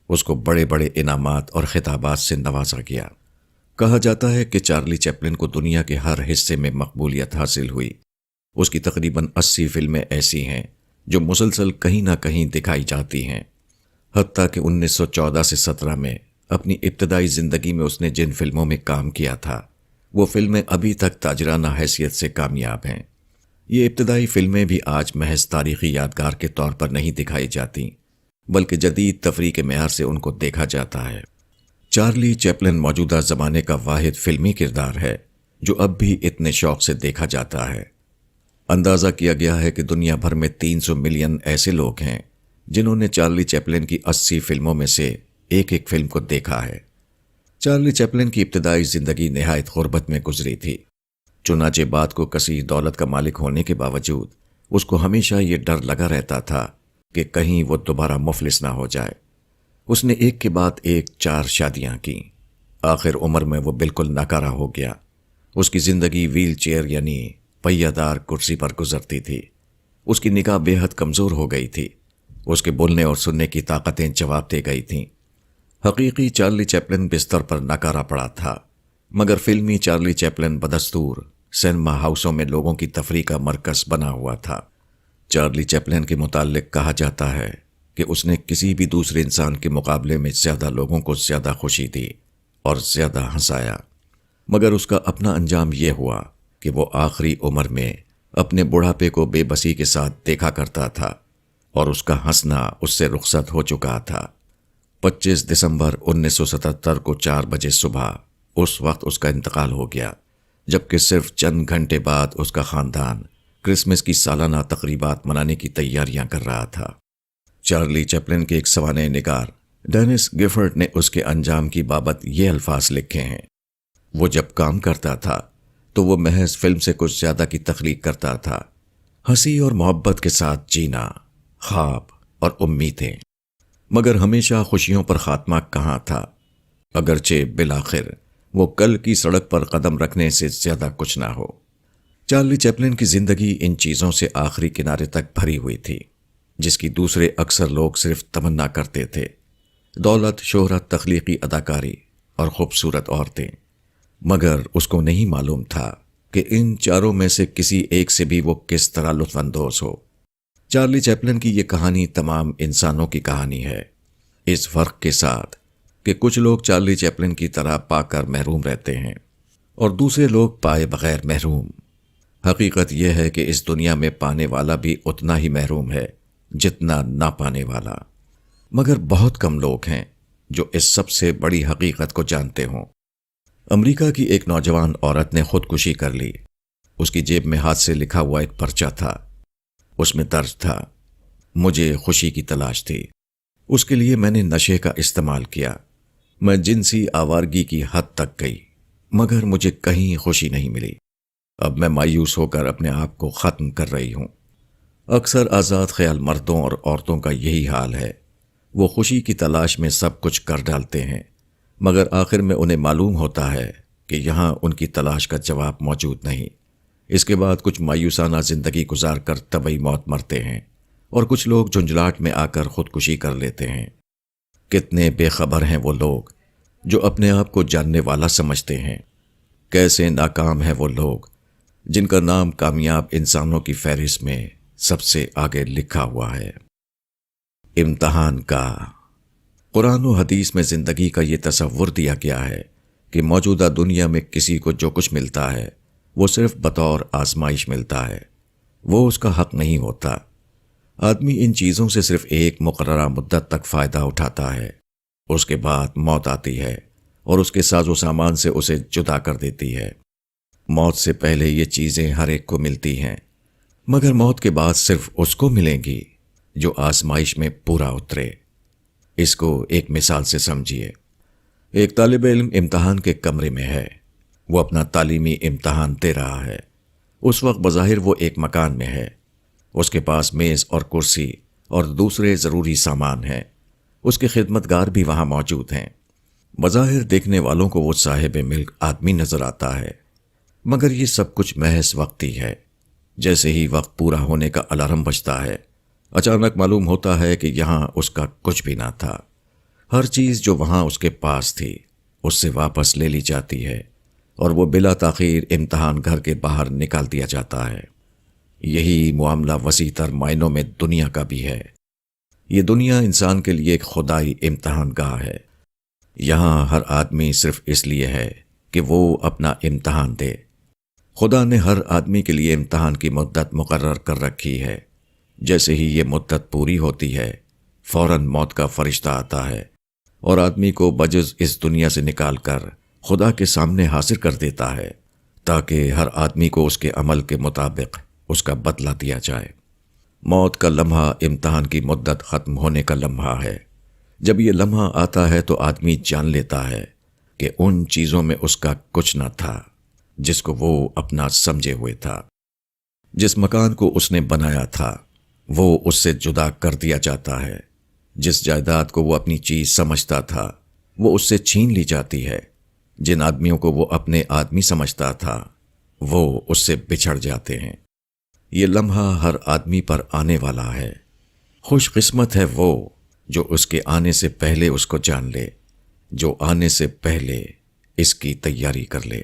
اس کو بڑے بڑے انعامات اور خطابات سے نوازا گیا۔ کہا جاتا ہے کہ چارلی چیپلن کو دنیا کے ہر حصے میں مقبولیت حاصل ہوئی۔ اس کی تقریباً 80 فلمیں ایسی ہیں جو مسلسل کہیں نہ کہیں دکھائی جاتی ہیں، حتیٰ کہ 1914 سے 17 میں اپنی ابتدائی زندگی میں اس نے جن فلموں میں کام کیا تھا وہ فلمیں ابھی تک تاجرانہ حیثیت سے کامیاب ہیں۔ یہ ابتدائی فلمیں بھی آج محض تاریخی یادگار کے طور پر نہیں دکھائی جاتی بلکہ جدید تفریح کے معیار سے ان کو دیکھا جاتا ہے۔ چارلی چیپلن موجودہ زمانے کا واحد فلمی کردار ہے جو اب بھی اتنے شوق سے دیکھا جاتا ہے۔ اندازہ کیا گیا ہے کہ دنیا بھر میں 300 ملین ایسے لوگ ہیں جنہوں نے چارلی چیپلن کی 80 فلموں میں سے ایک ایک فلم کو دیکھا ہے۔ چارلی چیپلن کی ابتدائی زندگی نہایت غربت میں گزری تھی، چنانچہ بعد کو کثیر دولت کا مالک ہونے کے باوجود اس کو ہمیشہ یہ ڈر لگا رہتا تھا کہ کہیں وہ دوبارہ مفلس نہ ہو جائے۔ اس نے ایک کے بعد ایک 4 شادیاں کیں۔ آخر عمر میں وہ بالکل ناکارہ ہو گیا۔ اس کی زندگی ویل چیئر یعنی پہیہ دار کرسی پر گزرتی تھی۔ اس کی نگاہ بے حد کمزور ہو گئی تھی۔ اس کے بولنے اور سننے کی طاقتیں جواب دے گئی تھیں۔ حقیقی چارلی چیپلن بستر پر ناکارہ پڑا تھا، مگر فلمی چارلی چیپلن بدستور سینما ہاؤسوں میں لوگوں کی تفریح کا مرکز بنا ہوا تھا۔ چارلی چیپلن کے متعلق کہا جاتا ہے کہ اس نے کسی بھی دوسرے انسان کے مقابلے میں زیادہ لوگوں کو زیادہ خوشی دی اور زیادہ ہنسایا، مگر اس کا اپنا انجام یہ ہوا کہ وہ آخری عمر میں اپنے بڑھاپے کو بے بسی کے ساتھ دیکھا کرتا تھا اور اس کا ہنسنا اس سے رخصت ہو چکا تھا۔ 25 دسمبر 1977 کو 4 بجے صبح اس وقت اس کا انتقال ہو گیا، جبکہ صرف چند گھنٹے بعد اس کا خاندان کرسمس کی سالانہ تقریبات منانے کی تیاریاں کر رہا تھا۔ چارلی چیپلن کے ایک سوانح نگار ڈینس گفرڈ نے اس کے انجام کی بابت یہ الفاظ لکھے ہیں: وہ جب کام کرتا تھا تو وہ محض فلم سے کچھ زیادہ کی تخلیق کرتا تھا، ہنسی اور محبت کے ساتھ جینا، خواب اور امیدیں، مگر ہمیشہ خوشیوں پر خاتمہ کہاں تھا، اگرچہ بالآخر وہ کل کی سڑک پر قدم رکھنے سے زیادہ کچھ نہ ہو۔ چارلی چیپلن کی زندگی ان چیزوں سے آخری کنارے تک بھری ہوئی تھی جس کی دوسرے اکثر لوگ صرف تمنا کرتے تھے: دولت، شہرت، تخلیقی اداکاری اور خوبصورت عورتیں۔ مگر اس کو نہیں معلوم تھا کہ ان چاروں میں سے کسی ایک سے بھی وہ کس طرح لطف اندوز ہو۔ چارلی چیپلن کی یہ کہانی تمام انسانوں کی کہانی ہے، اس فرق کے ساتھ کہ کچھ لوگ چارلی چیپلن کی طرح پا کر محروم رہتے ہیں اور دوسرے لوگ پائے بغیر محروم۔ حقیقت یہ ہے کہ اس دنیا میں پانے والا بھی اتنا ہی محروم ہے جتنا نہ پانے والا، مگر بہت کم لوگ ہیں جو اس سب سے بڑی حقیقت کو جانتے ہوں۔ امریکہ کی ایک نوجوان عورت نے خودکشی کر لی۔ اس کی جیب میں ہاتھ سے لکھا ہوا ایک پرچہ تھا، اس میں درج تھا: مجھے خوشی کی تلاش تھی، اس کے لیے میں نے نشے کا استعمال کیا، میں جنسی آوارگی کی حد تک گئی، مگر مجھے کہیں خوشی نہیں ملی، اب میں مایوس ہو کر اپنے آپ کو ختم کر رہی ہوں۔ اکثر آزاد خیال مردوں اور عورتوں کا یہی حال ہے، وہ خوشی کی تلاش میں سب کچھ کر ڈالتے ہیں، مگر آخر میں انہیں معلوم ہوتا ہے کہ یہاں ان کی تلاش کا جواب موجود نہیں۔ اس کے بعد کچھ مایوسانہ زندگی گزار کر طبعی موت مرتے ہیں اور کچھ لوگ جھنجھلاہٹ میں آ کر خودکشی کر لیتے ہیں۔ کتنے بے خبر ہیں وہ لوگ جو اپنے آپ کو جاننے والا سمجھتے ہیں، کیسے ناکام ہیں وہ لوگ جن کا نام کامیاب انسانوں کی فہرست میں سب سے آگے لکھا ہوا ہے۔ امتحان کا قرآن و حدیث میں زندگی کا یہ تصور دیا گیا ہے کہ موجودہ دنیا میں کسی کو جو کچھ ملتا ہے وہ صرف بطور آزمائش ملتا ہے، وہ اس کا حق نہیں ہوتا۔ آدمی ان چیزوں سے صرف ایک مقررہ مدت تک فائدہ اٹھاتا ہے، اس کے بعد موت آتی ہے اور اس کے ساز و سامان سے اسے جدا کر دیتی ہے۔ موت سے پہلے یہ چیزیں ہر ایک کو ملتی ہیں، مگر موت کے بعد صرف اس کو ملیں گی جو آزمائش میں پورا اترے۔ اس کو ایک مثال سے سمجھیے۔ ایک طالب علم امتحان کے کمرے میں ہے، وہ اپنا تعلیمی امتحان دے رہا ہے۔ اس وقت بظاہر وہ ایک مکان میں ہے، اس کے پاس میز اور کرسی اور دوسرے ضروری سامان ہیں، اس کے خدمتگار بھی وہاں موجود ہیں۔ بظاہر دیکھنے والوں کو وہ صاحب ملک آدمی نظر آتا ہے، مگر یہ سب کچھ محض وقتی ہے۔ جیسے ہی وقت پورا ہونے کا الارم بجتا ہے، اچانک معلوم ہوتا ہے کہ یہاں اس کا کچھ بھی نہ تھا۔ ہر چیز جو وہاں اس کے پاس تھی اس سے واپس لے لی جاتی ہے اور وہ بلا تاخیر امتحان گھر کے باہر نکال دیا جاتا ہے۔ یہی معاملہ وسیع تر معنوں میں دنیا کا بھی ہے۔ یہ دنیا انسان کے لیے ایک خدائی امتحان گاہ ہے۔ یہاں ہر آدمی صرف اس لیے ہے کہ وہ اپنا امتحان دے۔ خدا نے ہر آدمی کے لیے امتحان کی مدت مقرر کر رکھی ہے۔ جیسے ہی یہ مدت پوری ہوتی ہے، فوراً موت کا فرشتہ آتا ہے اور آدمی کو بجز اس دنیا سے نکال کر خدا کے سامنے حاضر کر دیتا ہے، تاکہ ہر آدمی کو اس کے عمل کے مطابق اس کا بدلہ دیا جائے۔ موت کا لمحہ امتحان کی مدت ختم ہونے کا لمحہ ہے۔ جب یہ لمحہ آتا ہے تو آدمی جان لیتا ہے کہ ان چیزوں میں اس کا کچھ نہ تھا جس کو وہ اپنا سمجھے ہوئے تھا۔ جس مکان کو اس نے بنایا تھا وہ اس سے جدا کر دیا جاتا ہے۔ جس جائیداد کو وہ اپنی چیز سمجھتا تھا وہ اس سے چھین لی جاتی ہے۔ جن آدمیوں کو وہ اپنے آدمی سمجھتا تھا وہ اس سے بچھڑ جاتے ہیں۔ یہ لمحہ ہر آدمی پر آنے والا ہے۔ خوش قسمت ہے وہ جو اس کے آنے سے پہلے اس کو جان لے، جو آنے سے پہلے اس کی تیاری کر لے۔